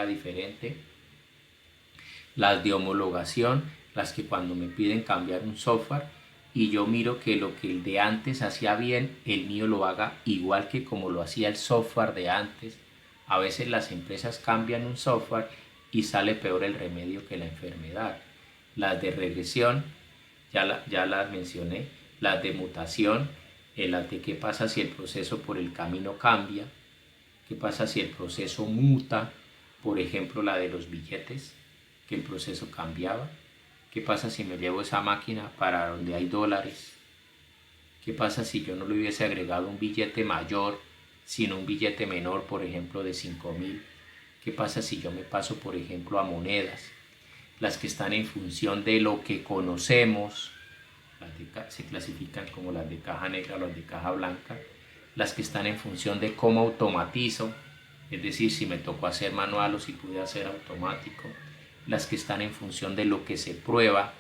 diferente. Las de homologación, las que cuando me piden cambiar un software y yo miro que lo que el de antes hacía bien, el mío lo haga igual que como lo hacía el software de antes. A veces las empresas cambian un software y sale peor el remedio que la enfermedad. Las de regresión, ya las mencioné. Las de mutación, las de qué pasa si el proceso por el camino cambia, qué pasa si el proceso muta, por ejemplo la de los billetes, que el proceso cambiaba, qué pasa si me llevo esa máquina para donde hay dólares, qué pasa si yo no le hubiese agregado un billete mayor, sino un billete menor, por ejemplo, de 5.000. ¿Qué pasa si yo me paso, por ejemplo, a monedas? Las que están en función de lo que conocemos, se clasifican como las de caja negra o las de caja blanca. Las que están en función de cómo automatizo, es decir, si me tocó hacer manual o si pude hacer automático. Las que están en función de lo que se prueba,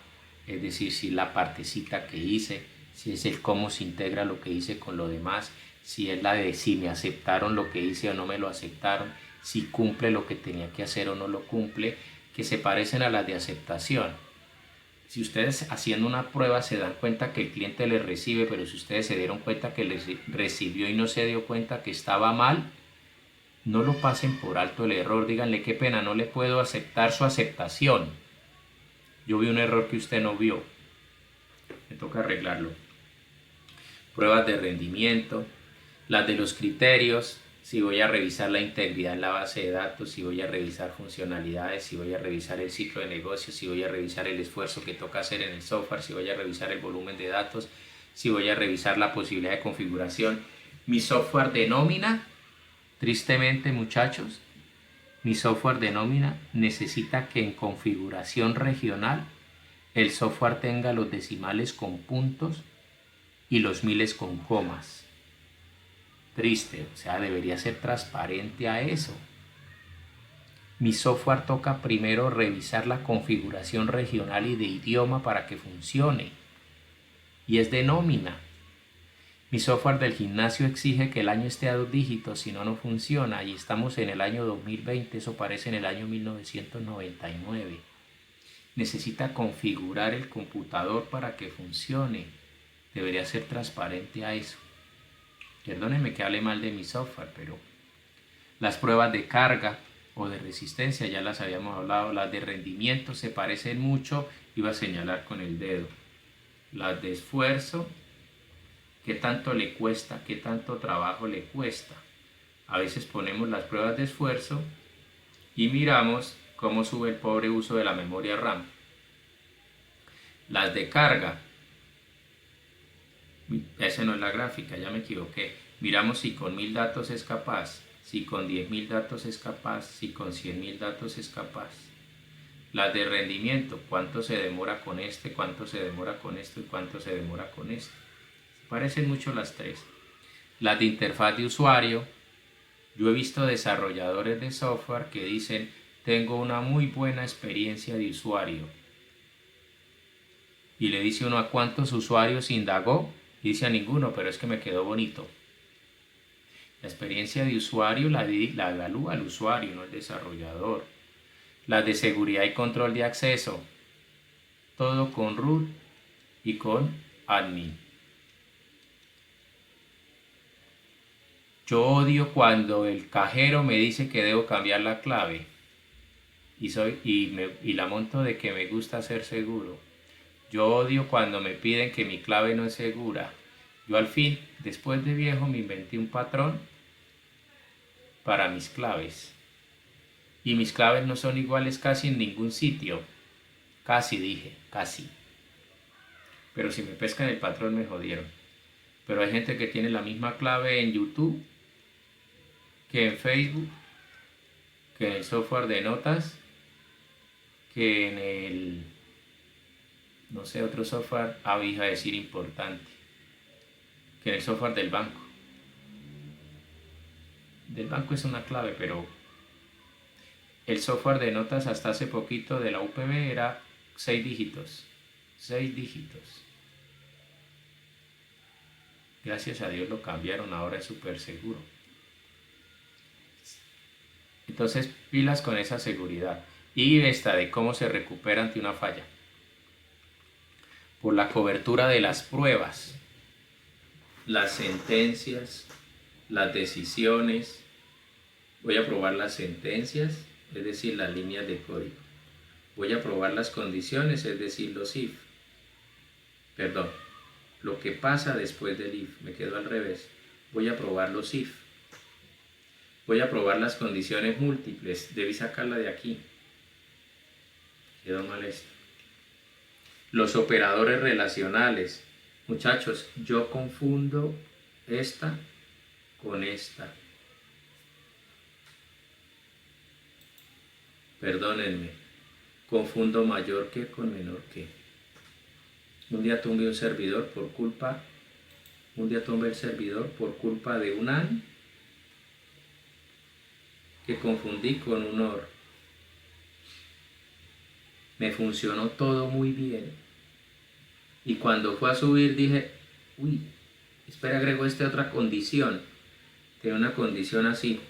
es decir, si la partecita que hice, si es el cómo se integra lo que hice con lo demás, si es la de si me aceptaron lo que hice o no me lo aceptaron, si cumple lo que tenía que hacer o no lo cumple, que se parecen a las de aceptación. Si ustedes haciendo una prueba se dan cuenta que el cliente les recibe, pero si ustedes se dieron cuenta que les recibió y no se dio cuenta que estaba mal, no lo pasen por alto el error, díganle qué pena, no le puedo aceptar su aceptación. Yo vi un error que usted no vio, me toca arreglarlo. Pruebas de rendimiento, las de los criterios, si voy a revisar la integridad en la base de datos, si voy a revisar funcionalidades, si voy a revisar el ciclo de negocio, si voy a revisar el esfuerzo que toca hacer en el software, si voy a revisar el volumen de datos, si voy a revisar la posibilidad de configuración. Mi software de nómina, tristemente muchachos, mi software de nómina necesita que en configuración regional el software tenga los decimales con puntos y los miles con comas. Triste, o sea, debería ser transparente a eso. Mi software toca primero revisar la configuración regional y de idioma para que funcione. Y es de nómina. Mi software del gimnasio exige que el año esté a 2 dígitos, si no, no funciona. Y estamos en el año 2020, eso parece en el año 1999. Necesita configurar el computador para que funcione. Debería ser transparente a eso. Perdónenme que hable mal de mi software, pero las pruebas de carga o de resistencia ya las habíamos hablado. Las de rendimiento se parecen mucho, iba a señalar con el dedo. Las de esfuerzo, qué tanto le cuesta, qué tanto trabajo le cuesta. A veces ponemos las pruebas de esfuerzo y miramos cómo sube el pobre uso de la memoria RAM. Las de carga, esa no es la gráfica, ya me equivoqué. Miramos si con 1000 datos es capaz, si con 10.000 datos es capaz, si con 100.000 datos es capaz. Las de rendimiento, cuánto se demora con este, cuánto se demora con esto y cuánto se demora con esto. Parecen mucho las tres. Las de interfaz de usuario, yo he visto desarrolladores de software que dicen, tengo una muy buena experiencia de usuario. Y le dice uno a cuántos usuarios indagó, y dice a ninguno, pero es que me quedó bonito. La experiencia de usuario la evalúa el usuario, no el desarrollador. Las de seguridad y control de acceso, todo con root y con admin. Yo odio cuando el cajero me dice que debo cambiar la clave y la monto de que me gusta ser seguro. Yo odio cuando me piden que mi clave no es segura. Yo al fin, después de viejo, me inventé un patrón para mis claves. Y mis claves no son iguales casi en ningún sitio. Casi dije, casi. Pero si me pescan el patrón me jodieron. Pero hay gente que tiene la misma clave en YouTube, que en Facebook, que en el software de notas, que en el, no sé, otro software, iba a decir importante, que en el software del banco. Del banco es una clave, pero el software de notas hasta hace poquito de la UPB era 6 dígitos. 6 dígitos. Gracias a Dios lo cambiaron, ahora es súper seguro. Entonces, pilas con esa seguridad. Y esta de cómo se recupera ante una falla. Por la cobertura de las pruebas, las sentencias, las decisiones. Voy a probar las sentencias, es decir, las líneas de código. Voy a probar las condiciones, es decir, los if. Perdón, lo que pasa después del if, me quedó al revés. Voy a probar los if. Voy a probar las condiciones múltiples, debí sacarla de aquí. Quedó mal esto. Los operadores relacionales. Muchachos, yo confundo esta con esta. Perdónenme, confundo mayor que con menor que. Un día tumbé el servidor por culpa de un an que confundí con un or. Me funcionó todo muy bien. Y cuando fue a subir dije, uy, espera, agrego esta otra condición. Tiene una condición así.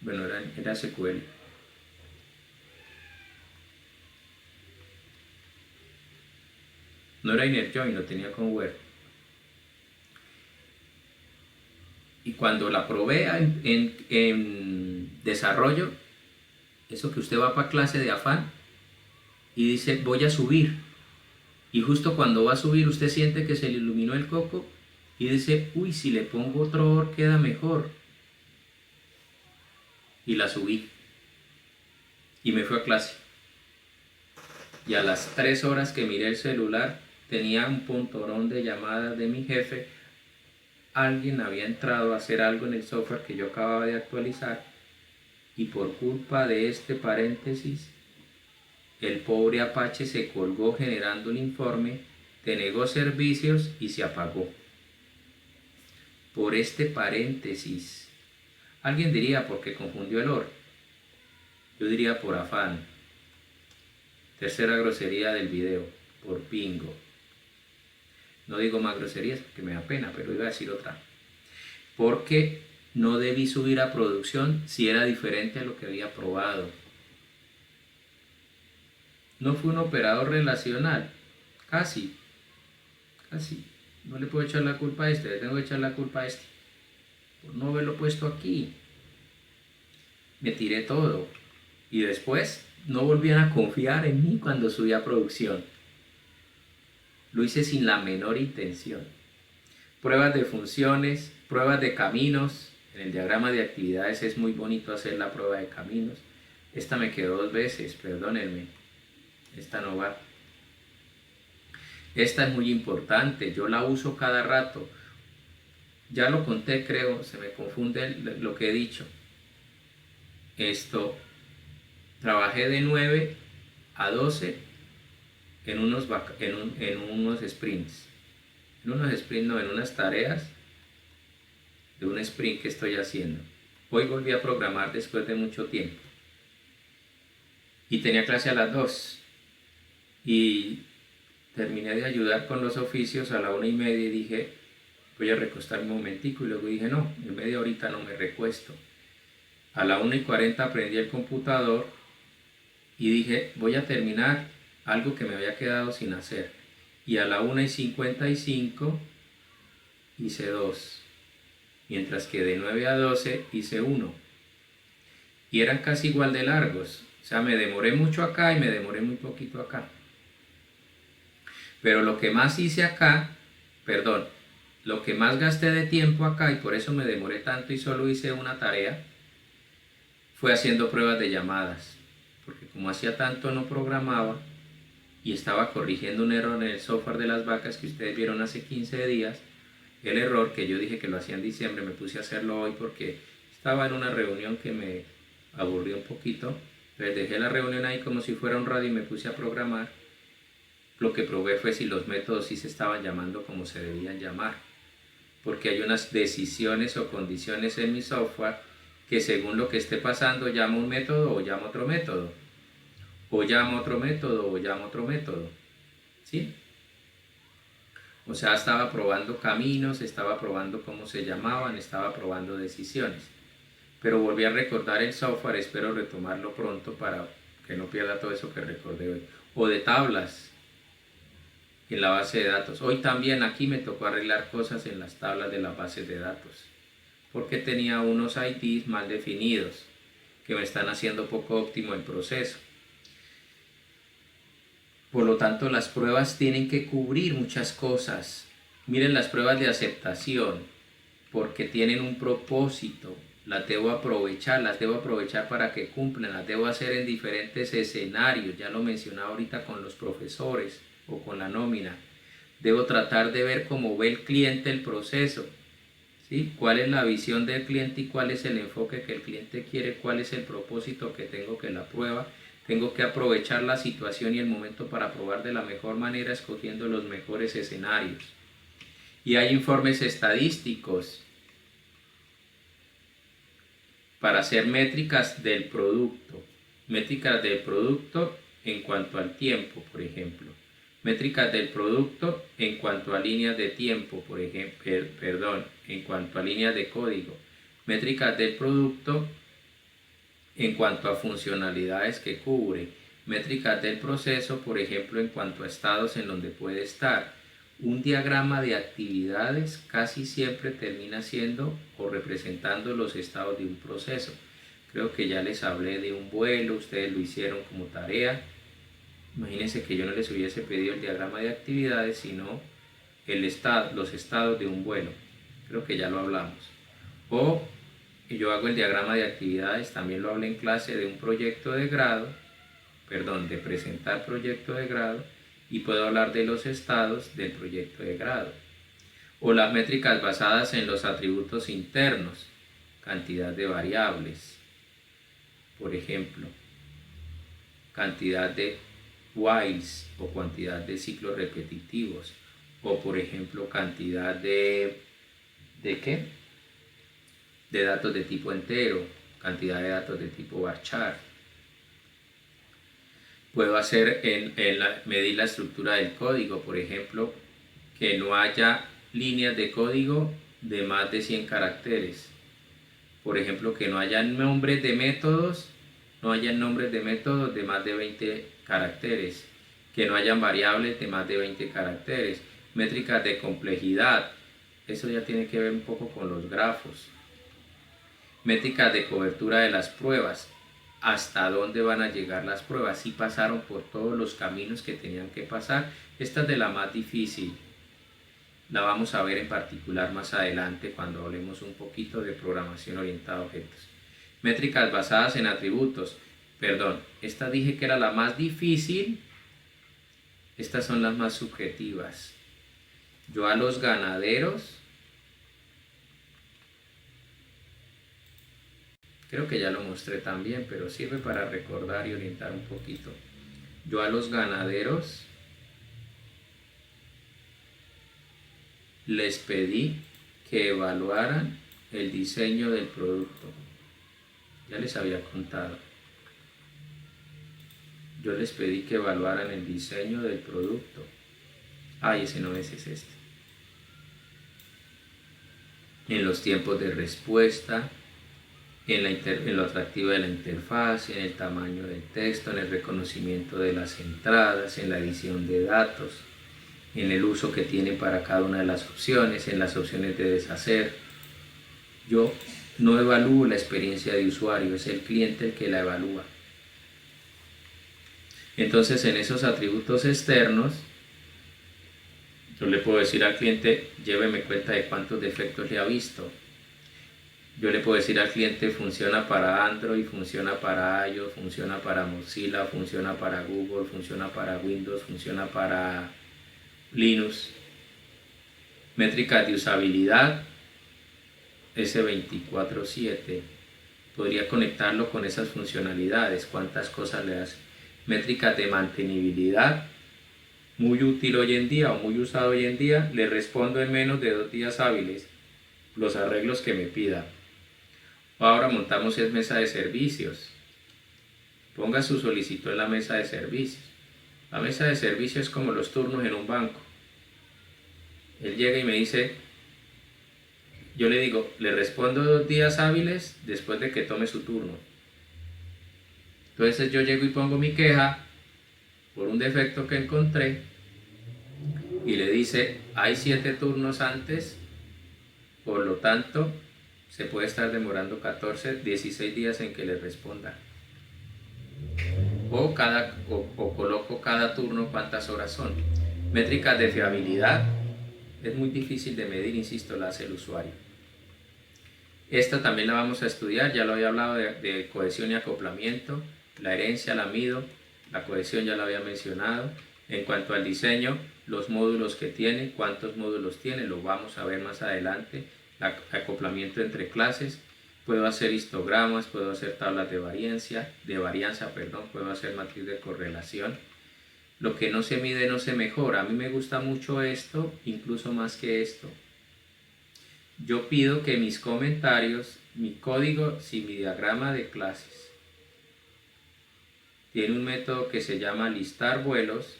Bueno, era SQL. No era inner join, lo tenía con where. Y cuando la probé en desarrollo, eso que usted va para clase de afán y dice voy a subir. Y justo cuando va a subir usted siente que se le iluminó el coco y dice, uy, si le pongo otro or queda mejor. Y la subí. Y me fui a clase. Y a las 3 horas que miré el celular, tenía un puntorón de llamadas de mi jefe. Alguien había entrado a hacer algo en el software que yo acababa de actualizar. Y por culpa de este paréntesis, el pobre Apache se colgó generando un informe, denegó servicios y se apagó. Por este paréntesis. Alguien diría porque confundió el or. Yo diría por afán. Tercera grosería del video, por pingo. No digo más groserías porque me da pena, pero iba a decir otra. Porque no debí subir a producción si era diferente a lo que había probado. No fue un operador relacional. Casi. No le puedo echar la culpa a este, le tengo que echar la culpa a este. Por no haberlo puesto aquí. Me tiré todo. Y después no volvían a confiar en mí cuando subí a producción. Lo hice sin la menor intención. Pruebas de funciones, pruebas de caminos. En el diagrama de actividades es muy bonito hacer la prueba de caminos. Esta me quedó 2 veces, perdónenme. Esta no va. Esta es muy importante, yo la uso cada rato. Ya lo conté, creo, se me confunde lo que he dicho. Trabajé de 9 a 12 en unos sprints. En unas tareas de un sprint que estoy haciendo. Hoy volví a programar después de mucho tiempo. Y tenía clase a las 2. Y terminé de ayudar con los oficios a la 1:30 y dije, voy a recostarme un momentico. Y luego dije, no, en media horita no me recuesto. A la 1:40 prendí el computador y dije, voy a terminar algo que me había quedado sin hacer. Y a la 1:55 hice 2. Mientras que de 9 a 12 hice 1. Y eran casi igual de largos. O sea, me demoré mucho acá y me demoré muy poquito acá. Pero lo que más hice acá, lo que más gasté de tiempo acá, y por eso me demoré tanto y solo hice una tarea, fue haciendo pruebas de llamadas. Porque como hacía tanto no programaba y estaba corrigiendo un error en el software de las vacas que ustedes vieron hace 15 días, el error que yo dije que lo hacía en diciembre, me puse a hacerlo hoy porque estaba en una reunión que me aburrió un poquito. Entonces dejé la reunión ahí como si fuera un radio y me puse a programar. Lo que probé fue si los métodos sí se estaban llamando como se debían llamar. Porque hay unas decisiones o condiciones en mi software que según lo que esté pasando llama un método o llama otro método. O llama otro método o llama otro método. ¿Sí? O sea, estaba probando caminos, estaba probando cómo se llamaban, estaba probando decisiones. Pero volví a recordar el software, espero retomarlo pronto para que no pierda todo eso que recordé hoy. O de tablas en la base de datos. Hoy también aquí me tocó arreglar cosas en las tablas de las bases de datos. Porque tenía unos IDs mal definidos que me están haciendo poco óptimo el proceso. Por lo tanto, las pruebas tienen que cubrir muchas cosas. Miren las pruebas de aceptación, porque tienen un propósito. Las debo aprovechar para que cumplan, las debo hacer en diferentes escenarios. Ya lo mencionaba ahorita con los profesores o con la nómina. debo tratar de ver cómo ve el cliente el proceso, ¿sí? ¿Cuál es la visión del cliente y cuál es el enfoque que el cliente quiere? ¿Cuál es el propósito que tengo que la prueba? Tengo que aprovechar la situación y el momento para probar de la mejor manera, escogiendo los mejores escenarios. Y hay informes estadísticos para hacer métricas del producto en cuanto al tiempo, por ejemplo, métricas del producto en cuanto a líneas de tiempo, por ejemplo, en cuanto a líneas de código, métricas del producto en cuanto a funcionalidades que cubre, métricas del proceso, por ejemplo, en cuanto a estados en donde puede estar. Un diagrama de actividades casi siempre termina siendo o representando los estados de un proceso. Creo que ya les hablé de un vuelo, ustedes lo hicieron como tarea. Imagínense que yo no les hubiese pedido el diagrama de actividades, sino los estados de un vuelo. Creo que ya lo hablamos. O yo hago el diagrama de actividades, también lo hablé en clase, de un proyecto de grado, de presentar proyecto de grado, y puedo hablar de los estados del proyecto de grado. O las métricas basadas en los atributos internos, cantidad de variables, por ejemplo, cantidad de whiles o cantidad de ciclos repetitivos, o por ejemplo cantidad de datos de tipo entero, cantidad de datos de tipo varchar. Puedo hacer medir la estructura del código, por ejemplo, que no haya líneas de código de más de 100 caracteres. Por ejemplo, que no haya nombres de métodos de más de 20 caracteres, que no hayan variables de más de 20 caracteres, métricas de complejidad, eso ya tiene que ver un poco con los grafos, métricas de cobertura de las pruebas, hasta dónde van a llegar las pruebas, si pasaron por todos los caminos que tenían que pasar. Esta es de la más difícil, la vamos a ver en particular más adelante cuando hablemos un poquito de programación orientada a objetos. Métricas basadas en atributos, esta dije que era la más difícil, estas son las más subjetivas. Yo a los ganaderos, creo que ya lo mostré también, pero sirve para recordar y orientar un poquito. Yo a los ganaderos les pedí que evaluaran el diseño del producto. Ya les había contado. Yo les pedí que evaluaran el diseño del producto. Ese no es este. En los tiempos de respuesta, en lo atractivo de la interfaz, en el tamaño del texto, en el reconocimiento de las entradas, en la edición de datos, en el uso que tiene para cada una de las opciones, en las opciones de deshacer. Yo no evalúo la experiencia de usuario, es el cliente el que la evalúa. Entonces, en esos atributos externos, yo le puedo decir al cliente, lléveme cuenta de cuántos defectos le ha visto. Yo le puedo decir al cliente, funciona para Android, funciona para iOS, funciona para Mozilla, funciona para Google, funciona para Windows, funciona para Linux. Métricas de usabilidad, S24/7. Podría conectarlo con esas funcionalidades, cuántas cosas le hace. Métricas de mantenibilidad, muy útil hoy en día o muy usado hoy en día, le respondo en menos de 2 días hábiles los arreglos que me pida. Ahora montamos mesa de servicios. Ponga su solicitud en la mesa de servicios. La mesa de servicios es como los turnos en un banco. Él llega y me dice, yo le digo, le respondo 2 días hábiles después de que tome su turno. Entonces yo llego y pongo mi queja por un defecto que encontré y le dice, hay 7 turnos antes, por lo tanto se puede estar demorando 16 días en que le responda. O coloco cada turno cuántas horas son. Métricas de fiabilidad, es muy difícil de medir, insisto, la hace el usuario. Esta también la vamos a estudiar, ya lo había hablado de cohesión y acoplamiento, la herencia la mido, la cohesión ya la había mencionado. En cuanto al diseño, los módulos que tiene, cuántos módulos tiene, lo vamos a ver más adelante, el acoplamiento entre clases. Puedo hacer histogramas, puedo hacer tablas de varianza, puedo hacer matriz de correlación. Lo que no se mide no se mejora. A mí me gusta mucho esto, incluso más que esto. Yo pido que mis comentarios, mi código, si mi diagrama de clases tiene un método que se llama listar vuelos,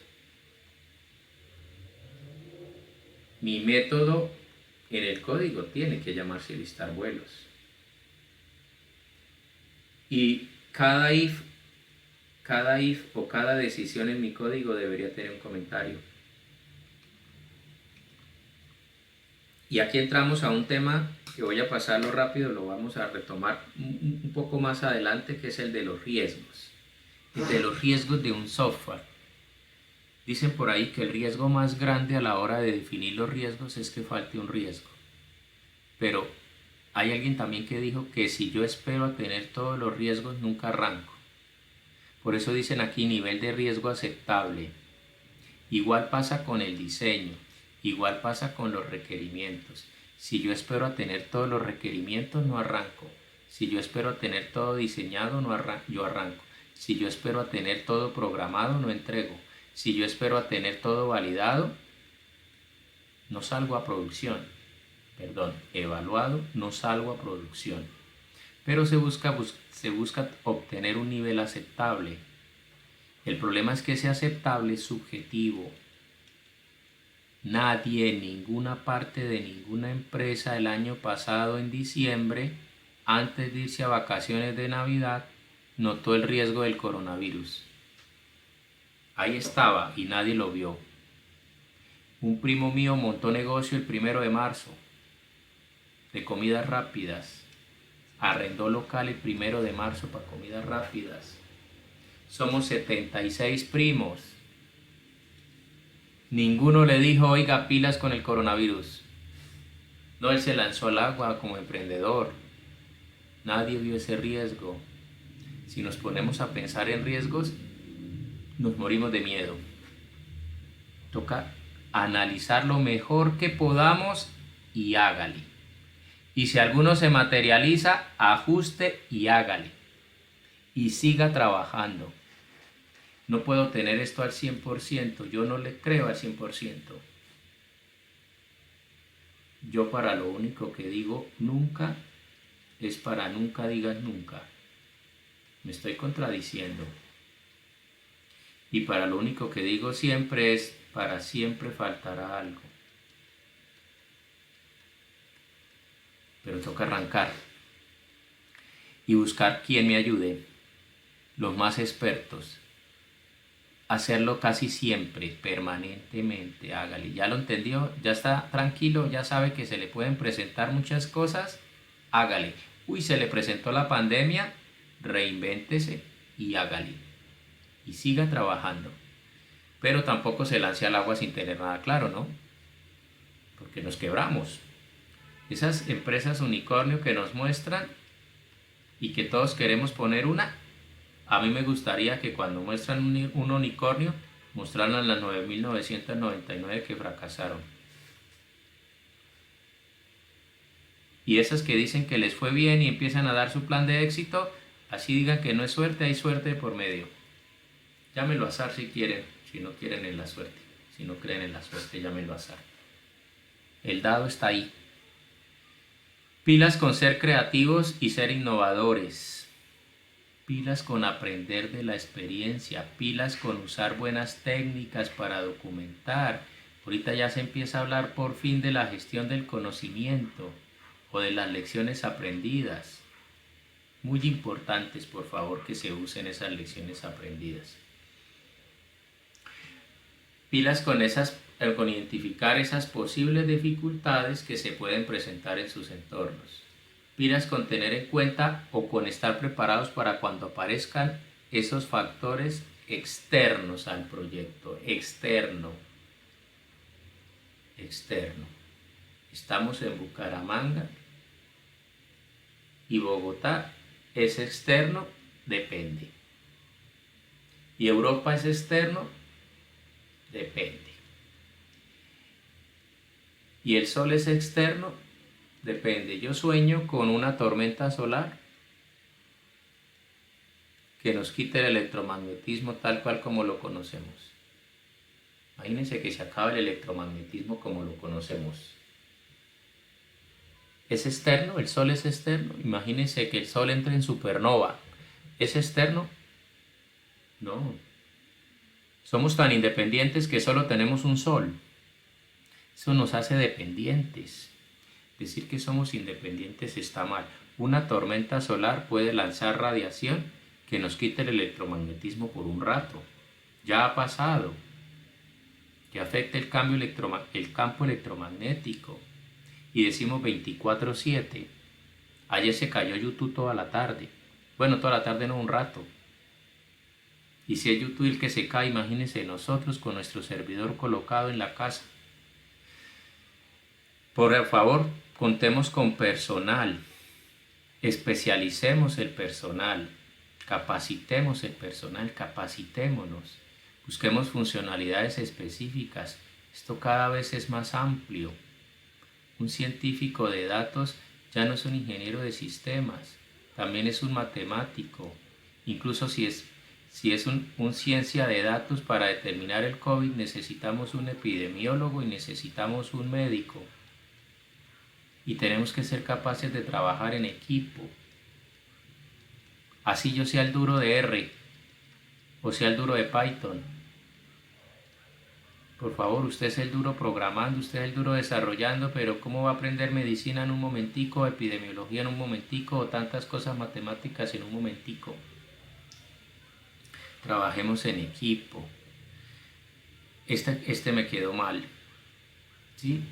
mi método en el código tiene que llamarse listar vuelos. Y cada if o cada decisión en mi código debería tener un comentario. Y aquí entramos a un tema que voy a pasarlo rápido, lo vamos a retomar un poco más adelante, que es el de los riesgos. El de los riesgos de un software. Dicen por ahí que el riesgo más grande a la hora de definir los riesgos es que falte un riesgo. Pero hay alguien también que dijo que si yo espero a tener todos los riesgos, nunca arranco. Por eso dicen aquí nivel de riesgo aceptable. Igual pasa con el diseño, igual pasa con los requerimientos. Si yo espero a tener todos los requerimientos, no arranco. Si yo espero a tener todo diseñado, yo arranco. Si yo espero a tener todo programado, no entrego. Si yo espero a tener todo validado, no salgo a producción. Evaluado, no salgo a producción. Pero se busca obtener un nivel aceptable. El problema es que ese aceptable es subjetivo. Nadie en ninguna parte de ninguna empresa el año pasado en diciembre, antes de irse a vacaciones de Navidad, notó el riesgo del coronavirus. Ahí estaba y nadie lo vio. Un primo mío montó negocio el 1 de marzo de comidas rápidas. Arrendó local el 1 de marzo para comidas rápidas. Somos 76 primos. Ninguno le dijo, oiga, pilas con el coronavirus. No, él se lanzó al agua como emprendedor. Nadie vio ese riesgo. Si nos ponemos a pensar en riesgos, nos morimos de miedo. Toca analizar lo mejor que podamos y hágale. Y si alguno se materializa, ajuste y hágale. Y siga trabajando. No puedo tener esto al 100%, yo no le creo al 100%. Yo para lo único que digo nunca es para nunca digas nunca. Me estoy contradiciendo. Y para lo único que digo siempre es para siempre faltará algo. Pero toca arrancar y buscar quien me ayude, los más expertos. Hacerlo casi siempre, permanentemente, hágale. ¿Ya lo entendió? ¿Ya está tranquilo? ¿Ya sabe que se le pueden presentar muchas cosas? Hágale. Uy, se le presentó la pandemia, reinvéntese y hágale. Y siga trabajando. Pero tampoco se lance al agua sin tener nada claro, ¿no? Porque nos quebramos. Esas empresas unicornio que nos muestran y que todos queremos poner una, a mí me gustaría que cuando muestran un unicornio, mostraran las 9.999 que fracasaron. Y esas que dicen que les fue bien y empiezan a dar su plan de éxito, así digan que no es suerte, hay suerte de por medio. Llámenlo azar si quieren, si no quieren en la suerte. Si no creen en la suerte, llámenlo azar. El dado está ahí. Pilas con ser creativos y ser innovadores. Pilas con aprender de la experiencia. Pilas con usar buenas técnicas para documentar. Ahorita ya se empieza a hablar por fin de la gestión del conocimiento o de las lecciones aprendidas. Muy importantes, por favor, que se usen esas lecciones aprendidas. Pilas con identificar esas posibles dificultades que se pueden presentar en sus entornos. Pilas con tener en cuenta o con estar preparados para cuando aparezcan esos factores externos al proyecto. Externo. Estamos en Bucaramanga y Bogotá es externo, depende. Y Europa es externo, depende. Y el sol es externo, depende. Yo sueño con una tormenta solar que nos quite el electromagnetismo tal cual como lo conocemos. Imagínense que se acaba el electromagnetismo como lo conocemos. ¿Es externo? ¿El sol es externo? Imagínense que el sol entre en supernova. ¿Es externo? No. Somos tan independientes que solo tenemos un sol. Eso nos hace dependientes. Decir que somos independientes está mal. Una tormenta solar puede lanzar radiación que nos quite el electromagnetismo por un rato. Ya ha pasado. Que afecte el campo electromagnético. Y decimos 24/7. Ayer se cayó YouTube toda la tarde. Bueno, toda la tarde no, un rato. Y si es YouTube el que se cae, imagínense nosotros con nuestro servidor colocado en la casa. Por favor, contemos con personal. Especialicemos el personal. Capacitemos el personal, capacitémonos. Busquemos funcionalidades específicas. Esto cada vez es más amplio. Un científico de datos ya no es un ingeniero de sistemas, también es un matemático. Incluso si es un ciencia de datos, para determinar el COVID necesitamos un epidemiólogo y necesitamos un médico. Y tenemos que ser capaces de trabajar en equipo. Así yo sea el duro de R o sea el duro de Python. Por favor, usted es el duro programando, usted es el duro desarrollando, pero ¿cómo va a aprender medicina en un momentico, epidemiología en un momentico o tantas cosas matemáticas en un momentico? Trabajemos en equipo. Este me quedó mal, ¿sí?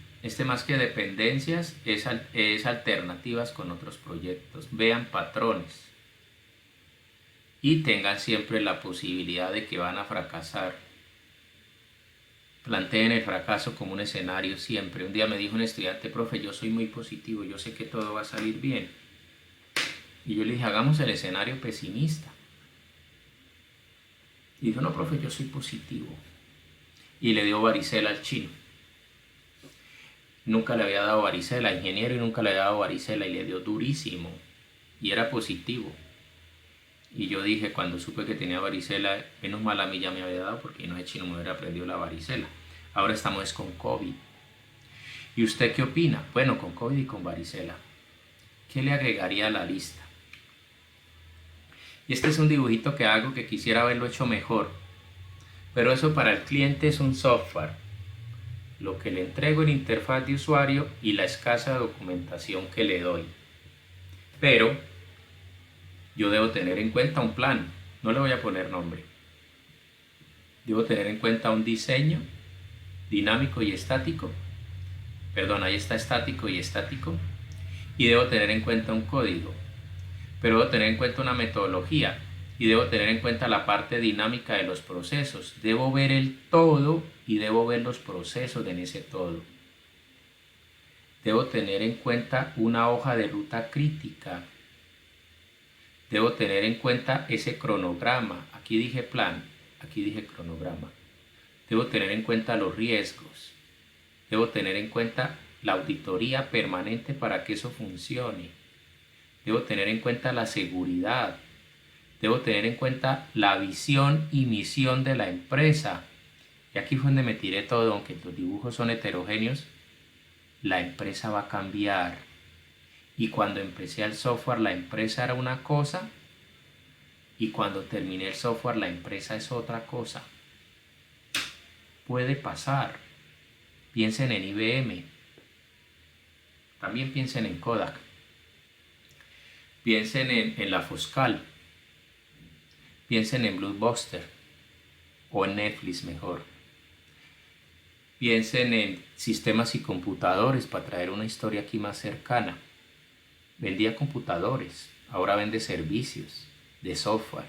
Más que dependencias es alternativas con otros proyectos. Vean patrones y tengan siempre la posibilidad de que van a fracasar. Planteen el fracaso como un escenario siempre. Un día me dijo un estudiante: profe, yo soy muy positivo, yo sé que todo va a salir bien. Y yo le dije: hagamos el escenario pesimista. Y dijo: no, profe, yo soy positivo. Y le dio varicela al chino. Nunca le había dado varicela, ingeniero, y nunca le había dado varicela, y le dio durísimo. Y era positivo. Y yo dije, cuando supe que tenía varicela, menos mal a mí ya me había dado, porque no, el chino me hubiera aprendido la varicela. Ahora estamos con COVID. ¿Y usted qué opina? Bueno, con COVID y con varicela. ¿Qué le agregaría a la lista? Y este es un dibujito que hago que quisiera haberlo hecho mejor. Pero eso para el cliente es un software. Lo que le entrego en interfaz de usuario y la escasa documentación que le doy. Pero yo debo tener en cuenta un plan. No le voy a poner nombre. Debo tener en cuenta un diseño dinámico y estático. Perdón, ahí está estático y estático. Y debo tener en cuenta un código. Pero debo tener en cuenta una metodología. Y debo tener en cuenta la parte dinámica de los procesos. Debo ver el todo y debo ver los procesos en ese todo. Debo tener en cuenta una hoja de ruta crítica. Debo tener en cuenta ese cronograma. Aquí dije plan, aquí dije cronograma. Debo tener en cuenta los riesgos. Debo tener en cuenta la auditoría permanente para que eso funcione. Debo tener en cuenta la seguridad. Debo tener en cuenta la visión y misión de la empresa. Y aquí fue donde me tiré todo, aunque los dibujos son heterogéneos. La empresa va a cambiar. Y cuando empecé el software, la empresa era una cosa. Y cuando terminé el software, la empresa es otra cosa. Puede pasar. Piensen en IBM. También piensen en Kodak. Piensen en la Foscal. Piensen en Blockbuster. O en Netflix mejor. Piensen en sistemas y computadores, para traer una historia aquí más cercana. Vendía computadores, ahora vende servicios de software.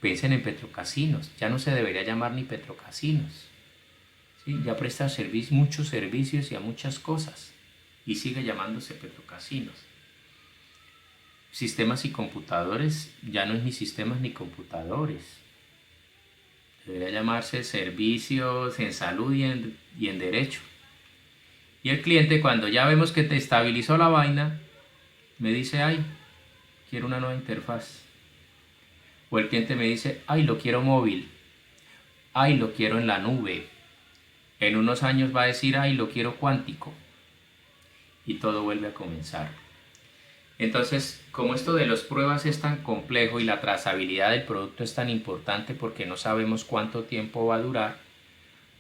Piensen en Petrocasinos, ya no se debería llamar ni Petrocasinos. ¿Sí? Ya presta muchos servicios y a muchas cosas y sigue llamándose Petrocasinos. Sistemas y computadores, ya no es ni sistemas ni computadores. Debería llamarse servicios en salud y en derecho. Y el cliente, cuando ya vemos que te estabilizó la vaina, me dice, ay, quiero una nueva interfaz. O el cliente me dice, ay, lo quiero móvil, ay, lo quiero en la nube. En unos años va a decir, ay, lo quiero cuántico. Y todo vuelve a comenzar. Entonces, como esto de las pruebas es tan complejo y la trazabilidad del producto es tan importante porque no sabemos cuánto tiempo va a durar,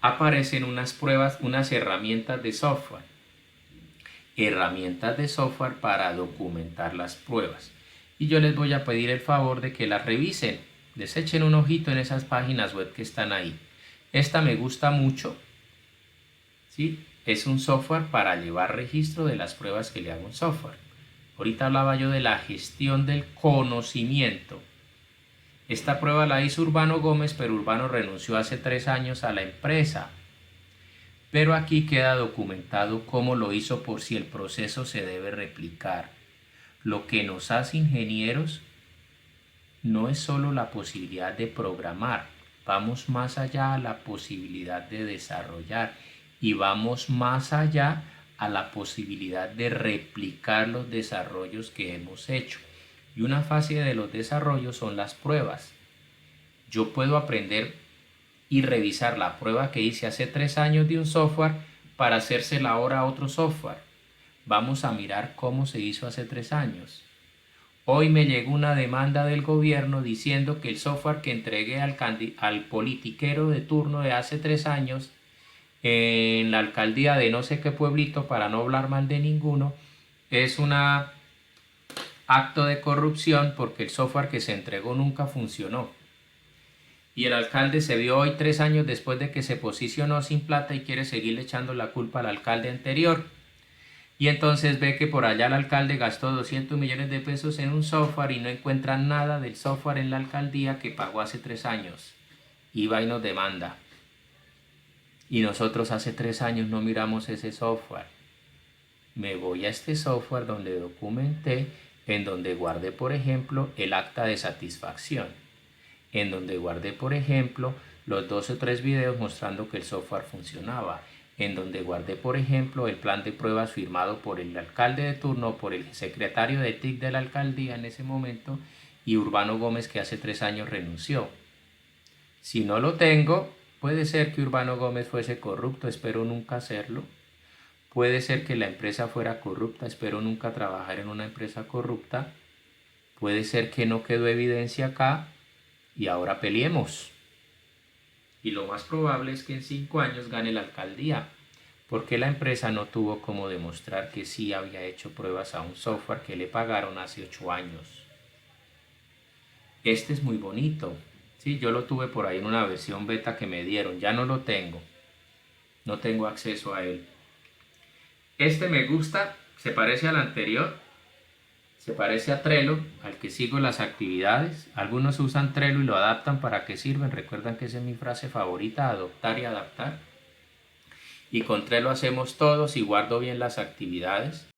aparecen unas pruebas, unas herramientas de software. Herramientas de software para documentar las pruebas. Y yo les voy a pedir el favor de que las revisen, les echen un ojito en esas páginas web que están ahí. Esta me gusta mucho, ¿sí? Es un software para llevar registro de las pruebas que le hago un software. Ahorita hablaba yo de la gestión del conocimiento. Esta prueba la hizo Urbano Gómez, pero Urbano renunció hace 3 años a la empresa. Pero aquí queda documentado cómo lo hizo por si el proceso se debe replicar. Lo que nos hace ingenieros no es solo la posibilidad de programar, vamos más allá a la posibilidad de desarrollar y vamos más allá a la posibilidad de replicar los desarrollos que hemos hecho. Y una fase de los desarrollos son las pruebas. Yo puedo aprender y revisar la prueba que hice hace 3 años de un software para hacérsela ahora a otro software. Vamos a mirar cómo se hizo hace 3 años. Hoy me llegó una demanda del gobierno diciendo que el software que entregué al politiquero de turno de hace 3 años en la alcaldía de no sé qué pueblito, para no hablar mal de ninguno, es un acto de corrupción porque el software que se entregó nunca funcionó. Y el alcalde se vio hoy 3 años después de que se posicionó sin plata y quiere seguirle echando la culpa al alcalde anterior. Y entonces ve que por allá el alcalde gastó 200 millones de pesos en un software y no encuentra nada del software en la alcaldía que pagó hace 3 años. Y va y nos demanda. Y nosotros hace 3 años no miramos ese software. Me voy a este software donde documenté, en donde guardé, por ejemplo, el acta de satisfacción, en donde guardé, por ejemplo, los 2 o 3 videos mostrando que el software funcionaba, en donde guardé, por ejemplo, el plan de pruebas firmado por el alcalde de turno, por el secretario de TIC de la alcaldía en ese momento, y Urbano Gómez, que hace 3 años renunció. Si no lo tengo, puede ser que Urbano Gómez fuese corrupto, espero nunca hacerlo. Puede ser que la empresa fuera corrupta, espero nunca trabajar en una empresa corrupta. Puede ser que no quedó evidencia acá y ahora peleemos. Y lo más probable es que en 5 años gane la alcaldía, porque la empresa no tuvo cómo demostrar que sí había hecho pruebas a un software que le pagaron hace 8 años. Este es muy bonito. Sí, yo lo tuve por ahí en una versión beta que me dieron, ya no lo tengo. No tengo acceso a él. Este me gusta, se parece al anterior, se parece a Trello, al que sigo las actividades. Algunos usan Trello y lo adaptan para que sirven. Recuerdan que esa es mi frase favorita, adoptar y adaptar. Y con Trello hacemos todos y guardo bien las actividades.